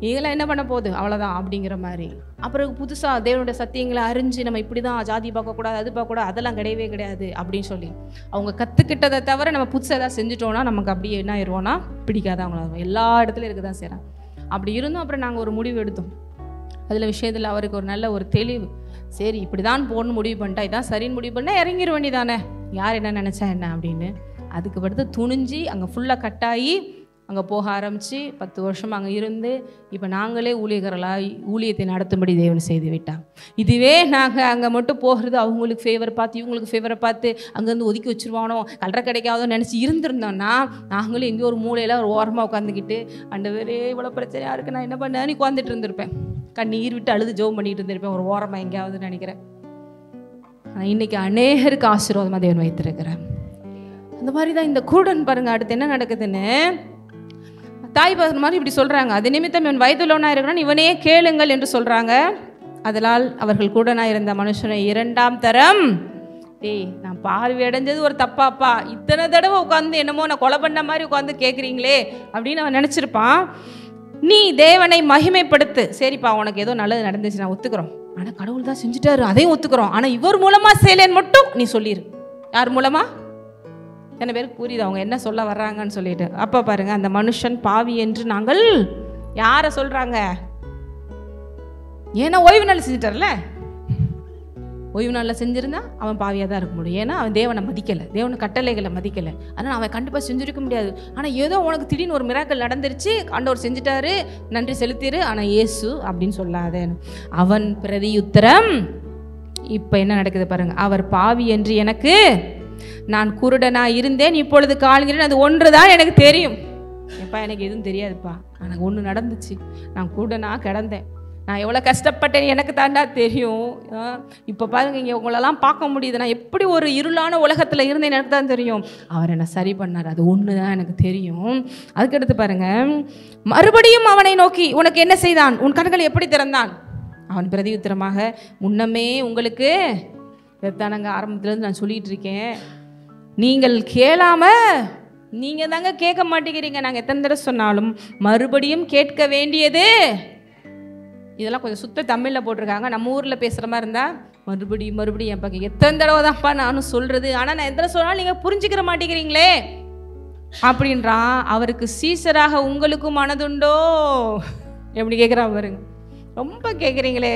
இதெல்லாம் என்ன பண்ண போகுது, அவ்வளோதான் அப்படிங்கிற மாதிரி. அப்புறம் புதுசாக தேவனுடைய சத்தியங்களை அறிஞ்சு நம்ம இப்படி தான் ஜாதி பார்க்கக்கூடாது, அது பார்க்கக்கூடாது, அதெல்லாம் கிடையவே கிடையாது அப்படின்னு சொல்லி அவங்க கற்றுக்கிட்டதை தவிர நம்ம புதுசாக ஏதாவது செஞ்சுட்டோன்னா நமக்கு அப்படியே என்ன ஆயிடுவோன்னா பிடிக்காத அவங்கள எல்லா இடத்துலையும் இருக்க தான் செய்கிறாங்க. அப்படி இருந்தும் அப்புறம் நாங்கள் ஒரு முடிவு எடுத்தோம். அதில் விஷயத்தில் அவருக்கு ஒரு நல்ல ஒரு தெளிவு. சரி இப்படி தான் போகணும்னு முடிவு பண்ணிட்டா, இதான் சரின்னு முடிவு பண்ணால் இறங்கிட வேண்டியதானே, யார் என்ன நினச்சா என்ன அப்படின்னு. அதுக்கு அடுத்து துணிஞ்சு அங்கே ஃபுல்லாக கட்டாயி அங்கே போக ஆரம்பித்து 10 வருஷம் அங்கே இருந்து இப்போ நாங்களே ஊழியத்தை நடத்தும்படி தேவன் செய்து விட்டாங்க. இதுவே நாங்கள் அங்கே மட்டும் போகிறது அவங்களுக்கு ஃபேவர் பார்த்து இவங்களுக்கு ஃபேவரை பார்த்து அங்கேருந்து ஒதுக்கி வச்சுருவானோ, கல்ற கிடைக்காதோ நினச்சி இருந்திருந்தோன்னா நாங்களும் எங்கேயோ ஒரு மூலையில் ஒரு ஓரமாக உட்காந்துக்கிட்டு ஆண்டவரே இவ்வளோ பிரச்சனையாக இருக்குது நான் என்ன பண்ணேன்னு உட்காந்துட்டு இருந்திருப்பேன். கண்ணீர் விட்டு அழுது ஜெபம் பண்ணிட்டு இருந்திருப்பேன் ஒரு ஓரமாக எங்கேயாவது நினைக்கிறேன். ஆனால் இன்றைக்கி அநேகருக்கு ஆசீர்வாதமாக தேவன் வைத்திருக்கிறேன். அந்த மாதிரி தான் இந்த குருடன் பாருங்கள் அடுத்து என்ன நடக்குதுன்னு தாய் பகர் மாதிரி இப்படி சொல்கிறாங்க. அது நிமித்தம் இவன் வயதுள்ளவனாக இருக்கிறான், இவனே கேளுங்கள் என்று சொல்கிறாங்க. அதனால் அவர்கள் குருடனாக இருந்த மனுஷனை 2ஆம் தரம், டேய் நான் பார்வை அடைஞ்சது ஒரு தப்பாப்பா, இத்தனை தடவை உட்காந்து என்னமோ நான் கொலை பண்ண மாதிரி உட்காந்து கேட்குறீங்களே அப்படின்னு அவன் நினச்சிருப்பான். நீ தேவனை மகிமைப்படுத்து. சரிப்பா உனக்கு ஏதோ நல்லது நடந்துச்சு நான் ஒத்துக்கிறோம், ஆனால் கடவுள் தான் செஞ்சுட்டாரு அதையும் ஒத்துக்கிறோம், ஆனால் இவர் மூலமாக செய்யலேன்னு மட்டும் நீ சொல்லிடு. யார் மூலமாக? எத்தனை பேருக்கு புரியுது அவங்க என்ன சொல்ல வர்றாங்கன்னு சொல்லிட்டு. அப்போ பாருங்க அந்த மனுஷன் பாவி என்று நாங்கள் யாரை சொல்றாங்க? ஏன்னா ஓய்வு நாள் செஞ்சுட்டார்ல, ஓய்வு நாளில் செஞ்சிருந்தா அவன் பாவியாக தான் இருக்க முடியும். ஏன்னா அவன் தேவனை மதிக்கலை, தேவனை கட்டளைகளை மதிக்கலை, அதனால் அவன் கண்டிப்பாக செஞ்சுருக்க முடியாது. ஆனால் ஏதோ உனக்கு திடீர்னு ஒரு மிராக்கள் நடந்துருச்சு, ஆண்டவர் செஞ்சுட்டாரு, நன்றி செலுத்திரு, ஆனால் இயேசு அப்படின்னு சொல்லாத. அவன் பிரதியுத்தரம் இப்போ என்ன நடக்குது பாருங்க. அவர் பாவி என்று எனக்கு, நான் குருடனாக இருந்தேன் இப்பொழுது காண்கிறேன், அது ஒன்று தான் எனக்கு தெரியும். எப்பா எனக்கு எதுவும் தெரியாதுப்பா, எனக்கு ஒன்று நடந்துச்சு, நான் குருடனாக கிடந்தேன், நான் எவ்வளோ கஷ்டப்பட்டேன் எனக்கு தாண்டா தெரியும். இப்போ பாருங்க இங்கே உங்களெல்லாம் பார்க்க முடியுது, நான் எப்படி ஒரு இருளான உலகத்தில் இருந்தேன் எனக்கு தான் தெரியும். அவர் என்னை சரி பண்ணார், அது ஒன்று தான் எனக்கு தெரியும். அதுக்கடுத்து பாருங்க, மறுபடியும் அவனை நோக்கி உனக்கு என்ன செய்தான், உன் கண்களை எப்படி திறந்தான்? அவன் பிரதியுத்தரமாக, முன்னமே உங்களுக்கு எத்தானங்க ஆரம்பத்துலேருந்து நான் சொல்லிகிட்டு இருக்கேன், நீங்கள் கேளாம நீங்கள் தாங்க கேட்க மாட்டேங்கிறீங்க, நாங்கள் எத்தனை தடவை சொன்னாலும் மறுபடியும் கேட்க வேண்டியது. இதெல்லாம் கொஞ்சம் சுத்த தமிழில் போட்டிருக்காங்க, நம்ம ஊரில் பேசுகிற மாதிரி இருந்தால் மறுபடியும் மறுபடியும் என் பக்கம் எத்தனை தடவை தான்ப்பா நானும் சொல்கிறது, ஆனால் நான் எத்தனை சொன்னாலும் நீங்கள் புரிஞ்சுக்கிற மாட்டேங்கிறீங்களே அப்படின்றான். அவருக்கு சீசராக உங்களுக்கும் மனதுண்டோ? எப்படி கேட்குறா பாருங்க, ரொம்ப கேட்குறீங்களே,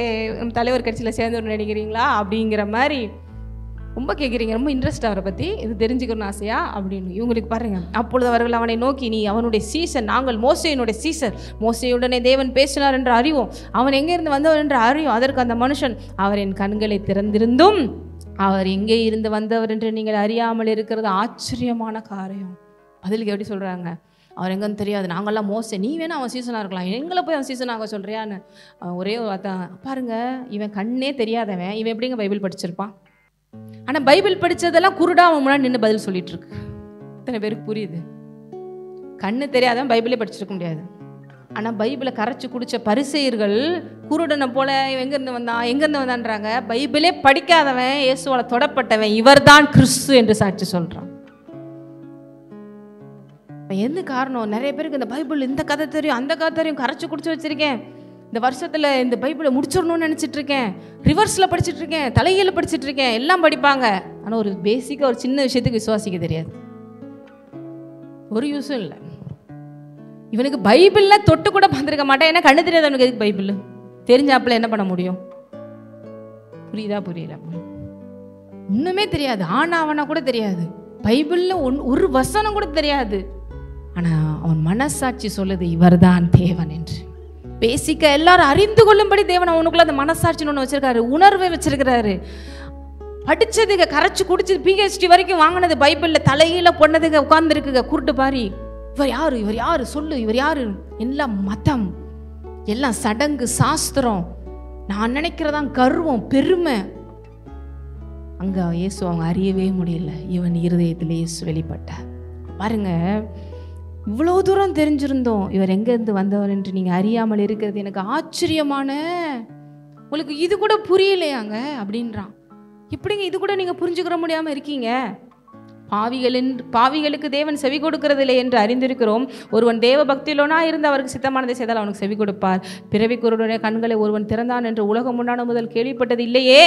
தலைவர் கட்சியில் சேர்ந்து நினைக்கிறீங்களா அப்படிங்கிற மாதிரி ரொம்ப கேட்குறீங்க, ரொம்ப இன்ட்ரெஸ்ட் அவரை பற்றி இது தெரிஞ்சுக்கணும்னு ஆசையா அப்படின்னு இவங்களுக்கு பாருங்க. அப்பொழுது அவர்கள் அவனை நோக்கி, நீ அவனுடைய சீசன், நாங்கள் மோசேயினுடைய சீசர், மோசேயுடனே தேவன் பேசினார் என்று அறிவோம், அவன் எங்கேருந்து வந்தவர் என்று அறிவோம். அதற்கு அந்த மனுஷன், அவர் என் கண்களை திறந்திருந்தும் அவர் எங்கே இருந்து வந்தவர் என்று நீங்கள் அறியாமல் இருக்கிறது ஆச்சரியமான காரியம். பதிலுக்கு எப்படி சொல்கிறாங்க, அவர் எங்கன்னு தெரியாது, நாங்கள்லாம் மோசே, நீ வேணா அவன் சீசனாக இருக்கலாம், எங்களை போய் அவன் சீசனாக சொல்கிறியான்னு ஒரே அதான் பாருங்க. இவன் கண்ணே தெரியாதவன், இவன் எப்படிங்க பைபிள் படிச்சிருப்பான்? ஆனால் பைபிள் படித்ததெல்லாம் குருடா அவன் முன்னாடி நின்று பதில் சொல்லிட்டு இருக்கு. இத்தனை பேருக்கு புரியுது? கண்ணு தெரியாதவன் பைபிளே படிச்சிருக்க முடியாது. ஆனால் பைபிளை கரைச்சி குடித்த பரிசேயர்கள் குருடனை போல எங்கேருந்து வந்தான்றாங்க. பைபிளே படிக்காதவன் இயேசுவால தொடப்பட்டவன் இவர் தான் கிறிஸ்து என்று சாட்சி சொல்கிறான். எந்த காரணம்? நிறைய பேருக்கு இந்த பைபிள் இந்த கதை தெரியும், அந்த கதை தெரியும், கரைச்சி குடிச்சு வச்சிருக்கேன், இந்த வருஷத்தில் இந்த பைபிளை முடிச்சிடணும்னு நினச்சிட்டு இருக்கேன், ரிவர்ஸில் படிச்சுட்டு இருக்கேன், தலைகீழ படிச்சுட்டு இருக்கேன், எல்லாம் படிப்பாங்க. ஆனால் ஒரு பேசிக்காக ஒரு சின்ன விஷயத்துக்கு விசுவாசிக்க தெரியாது, ஒரு யூஸும் இல்லை. இவனுக்கு பைபிளில் தொட்டு கூட பார்த்துருக்க மாட்டேன், ஏன்னா கண்ணு தெரியாது அவனுக்கு. எதுக்கு பைபிள் தெரிஞ்சாப்புல என்ன பண்ண முடியும்? புரியுதா? புரியல, ஒன்றுமே தெரியாது, ஆனா கூட தெரியாது, பைபிளில் ஒரு வசனம் கூட தெரியாது. ஆனால் அவன் மனசாட்சி சொல்லுது இவர்தான் தேவன் என்று. பேசிக்க எல்லாரும் அறிந்து கொள்ளும்படி தேவன் அவனுக்குள்ள அந்த மனசாட்சின்னு ஒன்று வச்சிருக்காரு, உணர்வை வச்சிருக்கிறாரு. படிச்சதுங்க, கரைச்சி குடிச்சது, PhD வரைக்கும் வாங்கினது, பைபிளில் தலையில பொண்ணதுங்க உட்கார்ந்துருக்குங்க குருட்டு பாரி. இவர் யாரு, இவர் யாரு சொல்லு, இவர் யாரு? எல்லாம் மதம், எல்லாம் சடங்கு சாஸ்திரம், நான் நினைக்கிறதான் கர்வம் பெருமை. அங்க இயேசு அவங்க அறியவே முடியல. இவன் இருதயத்தில் இயேசு வெளிப்பட்ட பாருங்க. இவ்வளோ தூரம் தெரிஞ்சிருந்தோம் இவர் எங்கேருந்து வந்தவர் என்று நீங்கள் அறியாமல் இருக்கிறது எனக்கு ஆச்சரியமான, உங்களுக்கு இது கூட புரியலையாங்க அப்படின்றான். எப்படிங்க இது கூட நீங்கள் புரிஞ்சுக்கிற முடியாமல் இருக்கீங்க? பாவிகளுக்கு தேவன் செவி கொடுக்கிறதில்லை என்று அறிந்திருக்கிறோம். ஒருவன் தேவ பக்தியிலோனா இருந்து அவருக்கு சித்தமானதை செய்தால் அவனுக்கு செவி கொடுப்பார். பிறவி குருடனுடைய கண்களை ஒருவன் திறந்தான் என்று உலகம் உண்டான முதல் கேள்விப்பட்டது இல்லையே,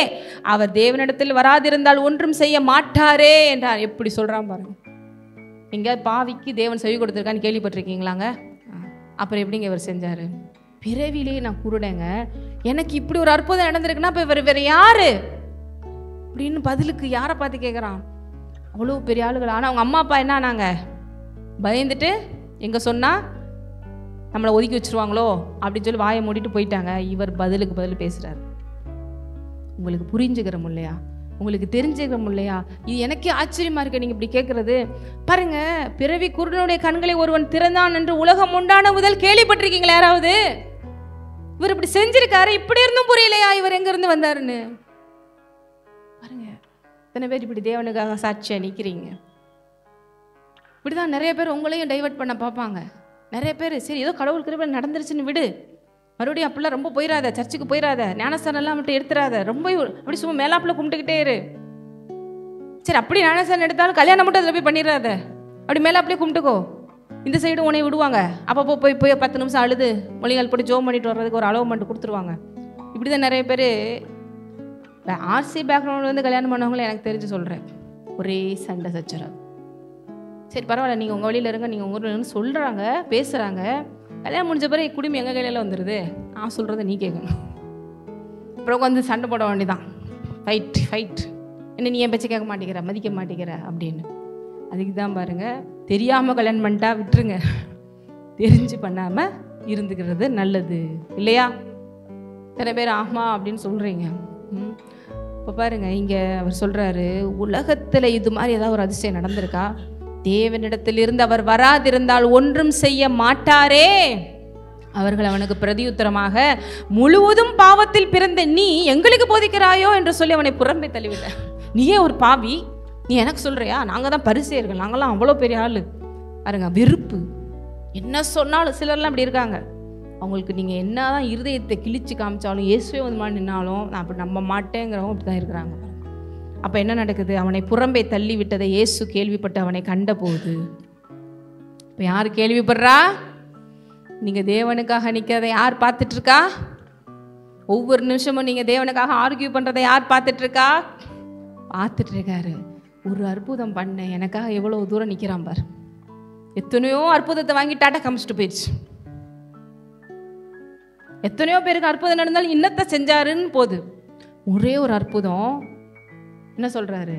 அவர் தேவனிடத்தில் வராதிருந்தால் ஒன்றும் செய்ய மாட்டாரே என்றார். எப்படி சொல்றான் பாருங்க. எங்கேயாவது பாவிக்கு தேவன் செவி கொடுத்துருக்கான்னு கேள்விப்பட்டிருக்கீங்களாங்க? அப்புறம் எப்படிங்க இவர் செஞ்சாரு? பிறவிலே நான் குருடேங்க, எனக்கு இப்படி ஒரு அற்புதம் நடந்திருக்குன்னா இப்போ இவர் வேற யாரு அப்படின்னு பதிலுக்கு யாரை பார்த்து கேட்குறான்? அவ்வளோ பெரிய ஆளுகள். ஆனால் அவங்க அம்மா அப்பா என்ன ஆனாங்க? பயந்துட்டு எங்கே சொன்னால் நம்மளை ஒதுக்கி வச்சுருவாங்களோ அப்படின்னு சொல்லி வாயை மூடிட்டு போயிட்டாங்க. இவர் பதிலுக்கு பதில் பேசுகிறார். உங்களுக்கு புரிஞ்சுக்கிறோம் இல்லையா? உங்களுக்கு தெரிஞ்சுக்கிறோம் இல்லையா? இது எனக்கே ஆச்சரியமாக இருக்கு நீங்கள் இப்படி கேட்குறது. பாருங்க, பிறவி குருடனுடைய கண்களை ஒருவன் திறந்தான் என்று உலகம் உண்டான முதல் கேள்விப்பட்டிருக்கீங்களா யாராவது? இவர் இப்படி செஞ்சிருக்காரு, இப்படி இருந்தும் புரியலையா இவர் எங்கேருந்து வந்தாருன்னு? பாருங்க, இத்தனை பேர் இப்படி தேவனுக்காக சாட்சியாக நிற்கிறீங்க. இப்படிதான் நிறைய பேர் உங்களையும் டைவர்ட் பண்ண பார்ப்பாங்க. நிறைய பேர் சரி ஏதோ கடவுள் கிருபை நடந்துருச்சுன்னு விடு, மறுபடியும் அப்படிலாம் ரொம்ப போயிடாத, சர்ச்சுக்கு போயிடாத, ஞானஸ்தானம்லாம் மட்டும் எடுத்துடாத, ரொம்ப அப்படி சும்மா மேலாப்பில் கும்பிட்டுக்கிட்டே இரு. சரி அப்படி ஞானஸ்தானம் எடுத்தாலும் கல்யாணம் மட்டும் அதில் போய் பண்ணிடாத, அப்படி மேலாப்பிலே கும்பிட்டுக்கோ. இந்த சைடு உன்னை விடுவாங்க, அப்பப்போ போய் 10 நிமிஷம் அழுது மொழிகள் போட்டு ஜோம் பண்ணிட்டு வர்றதுக்கு ஒரு அலோவ்மெண்ட் கொடுத்துருவாங்க. இப்படி தான் நிறைய பேர் ஆர்சி பேக்ரவுண்ட் வந்து கல்யாணம் பண்ணவங்களும் எனக்கு தெரிஞ்சு சொல்கிறேன். ஒரே சண்டை சச்சரவு. சரி பரவாயில்ல, நீங்கள் உங்கள் வழியில் இருங்க, நீங்கள் உங்கள் ஊரில் சொல்கிறாங்க, பேசுகிறாங்க. கல்யாணம் முடிஞ்ச பிறகு குடும்பம் எங்கள் கையில் வந்துடுது. நான் சொல்கிறத நீ கேட்கணும். அப்புறம் வந்து சண்டை போட வேண்டியதான். ஃபைட் என்ன நீ என் பேச்சை கேட்க மாட்டேங்கிற, மதிக்க மாட்டேங்கிற அப்படின்னு. அதுக்கு தான் பாருங்கள், தெரியாமல் கல்யாணம் பண்ணிட்டா விட்டுருங்க, தெரிஞ்சு பண்ணாமல் இருந்துக்கிறது நல்லது இல்லையா? நிறைய பேர் ஆமா அப்படின்னு சொல்கிறீங்க. இப்போ பாருங்கள், இங்கே அவர் சொல்கிறாரு, உலகத்தில் இது மாதிரி ஏதாவது ஒரு அதிசயம் நடந்திருக்கா? தேவனிடத்திலிருந்து அவர் வராதிருந்தால் ஒன்றும் செய்ய மாட்டாரே. அவர்கள் அவனுக்கு பிரதியுத்தரமாக, முழுவதும் பாவத்தில் பிறந்த நீ எங்களுக்கு போதிக்கிறாயோ என்று சொல்லி அவனை புறம்பே தள்ளிவிட்ட. நீயே ஒரு பாவி, நீ எனக்கு சொல்றியா? நாங்கள் தான் பரிசேயர்கள், நாங்களாம் அவ்வளோ பெரிய ஆள். பாருங்க, வெறுப்பு. என்ன சொன்னாலும் சிலர்லாம் அப்படி இருக்காங்க. அவங்களுக்கு நீங்கள் என்ன தான் இருதயத்தை கிழிச்சு காமிச்சாலும், இயேசுவே வந்து மாதிரி நின்னாலும் நான் அப்படி நம்ப மாட்டேங்கிறவங்க அப்படி தான் இருக்கிறாங்க. அப்போ என்ன நடக்குது? அவனை புறம்பே தள்ளி விட்டதை இயேசு கேள்விப்பட்டு அவனை கண்ட போது, இப்போ யார் கேள்விப்படுறா? நீங்கள் தேவனுக்காக நிற்கிறத யார் பார்த்துட்டு இருக்கா? ஒவ்வொரு நிமிஷமும் நீங்கள் தேவனுக்காக ஆர்கியூ பண்ணுறதை யார் பார்த்துட்டு இருக்கா? பார்த்துட்டு இருக்காரு. ஒரு அற்புதம் பண்ண எனக்காக எவ்வளோ தூரம் நிற்கிறான் பார். எத்தனையோ அற்புதத்தை வாங்கி டாட்டா காமிச்சிட்டு போயிடுச்சு. எத்தனையோ பேருக்கு அற்புதம் நடந்தாலும் இன்னத்தை செஞ்சாருன்னு போகுது. ஒரே ஒரு அற்புதம் என்ன சொல்கிறாரு?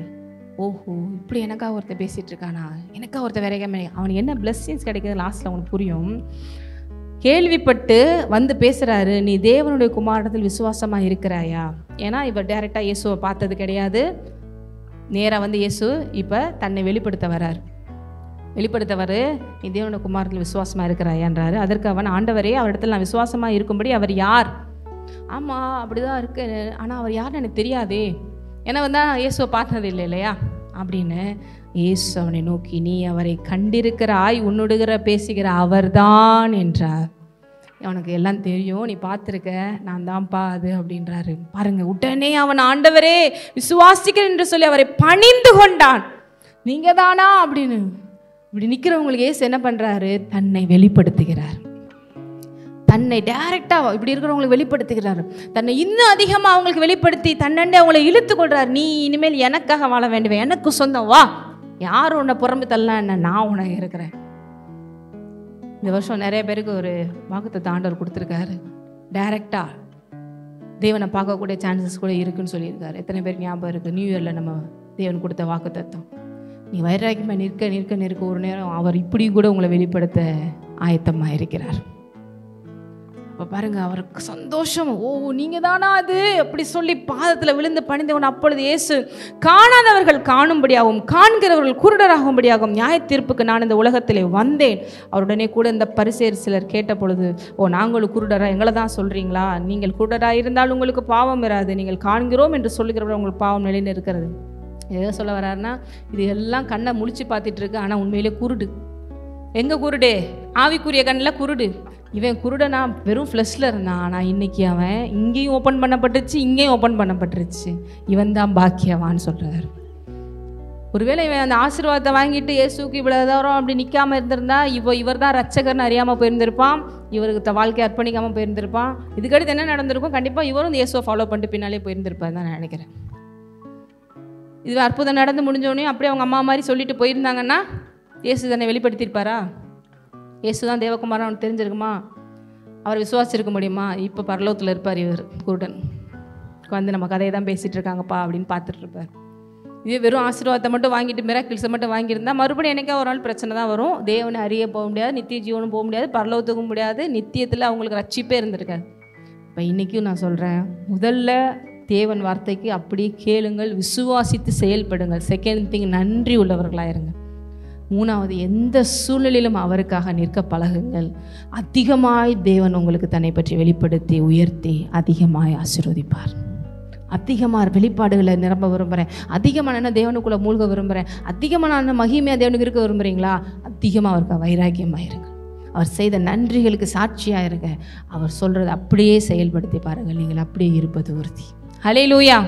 ஓஹோ, இப்படி எனக்காக ஒருத்தர் பேசிகிட்டு இருக்கானா, எனக்காக ஒருத்தர் வேற அவனுக்கு என்ன பிளெஸ்ஸிங்ஸ் கிடைக்கிது லாஸ்ட்டில் அவனுக்கு புரியும். கேள்விப்பட்டு வந்து பேசுகிறாரு, நீ தேவனுடைய குமாரத்தில் விசுவாசமாக இருக்கிறாயா? ஏன்னா இவர் டைரெக்டாக இயேசுவை பார்த்தது கிடையாது. நேராக வந்து இயேசு இப்போ தன்னை வெளிப்படுத்த வர்றார். வெளிப்படுத்தவர், நீ தேவனுடைய குமாரத்தில் விசுவாசமாக இருக்கிறாயான்றாரு. அதற்கு அவன், ஆண்டவரே, அவரிடத்தில் நான் விசுவாசமாக இருக்கும்படி அவர் யார்? ஆமாம் அப்படிதான் இருக்கு, ஆனால் அவர் யாருன்னு எனக்கு தெரியாதே, ஏன்னா வந்தால் இயேசுவை பார்த்தது இல்லை இல்லையா அப்படின்னு. இயேசு அவனை நோக்கி, நீ அவரை கண்டிருக்கிறாய், உன்னுடுகிற பேசுகிற அவர்தான் என்றார். அவனுக்கு எல்லாம் தெரியும், நீ பார்த்துருக்க, நான் தான்ப்பா அது அப்படின்றாரு. பாருங்க, உடனே அவன், ஆண்டவரே விசுவாசிக்கிறேன் என்று சொல்லி அவரை பணிந்து கொண்டான். நீங்க தானா அப்படின்னு. இப்படி நிற்கிறவங்களுக்கு இயேசு என்ன பண்ணுறாரு? தன்னை வெளிப்படுத்துகிறார். தன்னை டைரெக்டாக இப்படி இருக்கிறவங்களுக்கு வெளிப்படுத்துகிறார். தன்னை இன்னும் அதிகமாக அவங்களுக்கு வெளிப்படுத்தி தன்னண்டே அவங்களை இழுத்து கொள்கிறார். நீ இனிமேல் எனக்காக வாழ வேண்டுவேன், எனக்கு சொந்தம், வா, யார் உன்னை புறம்பு தள்ளலாம் என்ன, நான் உனக்கு இருக்கிறேன். இந்த வருஷம் நிறைய பேருக்கு ஒரு வாக்குத்தத்தம் ஆண்டவர் கொடுத்துருக்காரு. டைரெக்டாக தேவனை பார்க்கக்கூடிய சான்சஸ் கூட இருக்குன்னு சொல்லியிருக்காரு. எத்தனை பேருக்கு ஞாபகம் இருக்குது? நியூ இயரில் நம்ம தேவன் கொடுத்த வாக்குத்தத்தம், நீ வைராக்கியமாக நிற்க நிற்க நிற்க ஒரு நேரம் அவர் இப்படி கூட உங்களை வெளிப்படுத்த ஆயத்தமாக இருக்கிறார். அப்போ பாருங்க, அவருக்கு சந்தோஷம். ஓ, நீங்கள் தானா அது அப்படி சொல்லி பாதத்தில் விழுந்து பணிந்தவன். அப்பொழுது இயேசு, காணாதவர்கள் காணும்படியாகவும் காண்கிறவர்கள் குருடராகும்படியாகவும் நியாய தீர்ப்புக்கு நான் இந்த உலகத்திலே வந்தேன். அவருடனே கூட இந்த பரிசேயர் சிலர் கேட்ட பொழுது, ஓ, நாங்களும் குருடரா, எங்களை தான் சொல்கிறீங்களா? நீங்கள் குருடராக இருந்தால் உங்களுக்கு பாவம் வராது, நீங்கள் காண்கிறோம் என்று சொல்லுகிறவர்கள் உங்களுக்கு பாவம் நிலைன்னு இருக்கிறது. எதை சொல்ல வர்றாருன்னா, இது எல்லாம் கண்ணை முழிச்சு பார்த்துட்டு இருக்கு, ஆனால் உண்மையிலே குருடு. எங்கே குருடு? ஆவிக்குரிய கண்ணில் குருடு. இவன் குருடனா வெறும் ஃப்ளஷில் இருந்தான், ஆனால் இன்னைக்கு அவன் இங்கேயும் ஓப்பன் பண்ணப்பட்டுருச்சு, இங்கேயும் ஓப்பன் பண்ணப்பட்டுருச்சு. இவன் தான் பாக்கியவான்னு சொல்கிறார். ஒருவேளை இவன் அந்த ஆசீர்வாதத்தை வாங்கிட்டு இயேசுக்கு இவ்வளோ தூரம் அப்படி நிற்காமல் இருந்திருந்தா இவர் தான் ரட்சகர்னு அறியாமல் போயிருந்திருப்பான், இவருக்கு வாழ்க்கையை அர்ப்பணிக்காமல் போயிருந்திருப்பான். இதுக்கடுத்து என்ன நடந்திருக்கும்? கண்டிப்பாக இவரும் இயேசுவை ஃபாலோ பண்ணிட்டு பின்னாலே போயிருந்திருப்பார் தான் நான் நினைக்கிறேன். இது அற்புதம் நடந்து முடிஞ்சோடனே அப்படியே அவங்க அம்மா மாதிரி சொல்லிட்டு போயிருந்தாங்கன்னா இயேசு தன்னை வெளிப்படுத்தியிருப்பாரா? இயேசு தான் தேவகுமாரன் அவனுக்கு தெரிஞ்சிருக்குமா? அவர் விசுவாசிச்சிருக்க முடியுமா? இப்போ பரலோகத்தில் இருப்பார் இவர் குருடன் வந்து நம்ம கதையை தான் பேசிகிட்டு இருக்காங்கப்பா அப்படின்னு பார்த்துட்டு இருப்பார். இதே வெறும் ஆசீர்வாதத்தை மட்டும் வாங்கிட்டு மிராக்கிள்ஸை மட்டும் வாங்கியிருந்தா மறுபடியும் எனக்கே ஒரு நாள் பிரச்சனை தான் வரும். தேவனை அறிய போக முடியாது, நித்திய ஜீவனும் போக முடியாது, பரலோகத்துக்கும் முடியாது, நித்தியத்தில் அவங்களுக்கு ரட்சிப்பே இருந்திருக்காது. இப்போ இன்றைக்கும் நான் சொல்கிறேன், முதல்ல தேவன் வார்த்தைக்கு அப்படியே கேளுங்கள், விசுவாசித்து செயல்படுங்கள். செகண்ட் திங், நன்றி உள்ளவர்களாக இருங்க. மூணாவது, எந்த சூழ்நிலையிலும் அவருக்காக நிற்க பழகுங்கள். அதிகமாய் தேவன் உங்களுக்கு தன்னை பற்றி வெளிப்படுத்தி உயர்த்தி அதிகமாய் ஆசீர்வதிப்பார். அதிகமாக வெளிப்பாடுகளை நிரம்ப விரும்புகிறேன், அதிகமாக நான் தேவனுக்குள்ளே மூழ்க விரும்புகிறேன், அதிகமாக நான் மகிமையாக தேவனுக்கு இருக்க விரும்புகிறீங்களா? அதிகமாக அவருக்கு வைராக்கியமாக இருங்க. அவர் செய்த நன்றிகளுக்கு சாட்சியாக இருங்க. அவர் சொல்கிறத அப்படியே செயல்படுத்தி பாருங்கள், நீங்கள் அப்படியே இருப்பது உறுதி. ஹல்லேலூயா.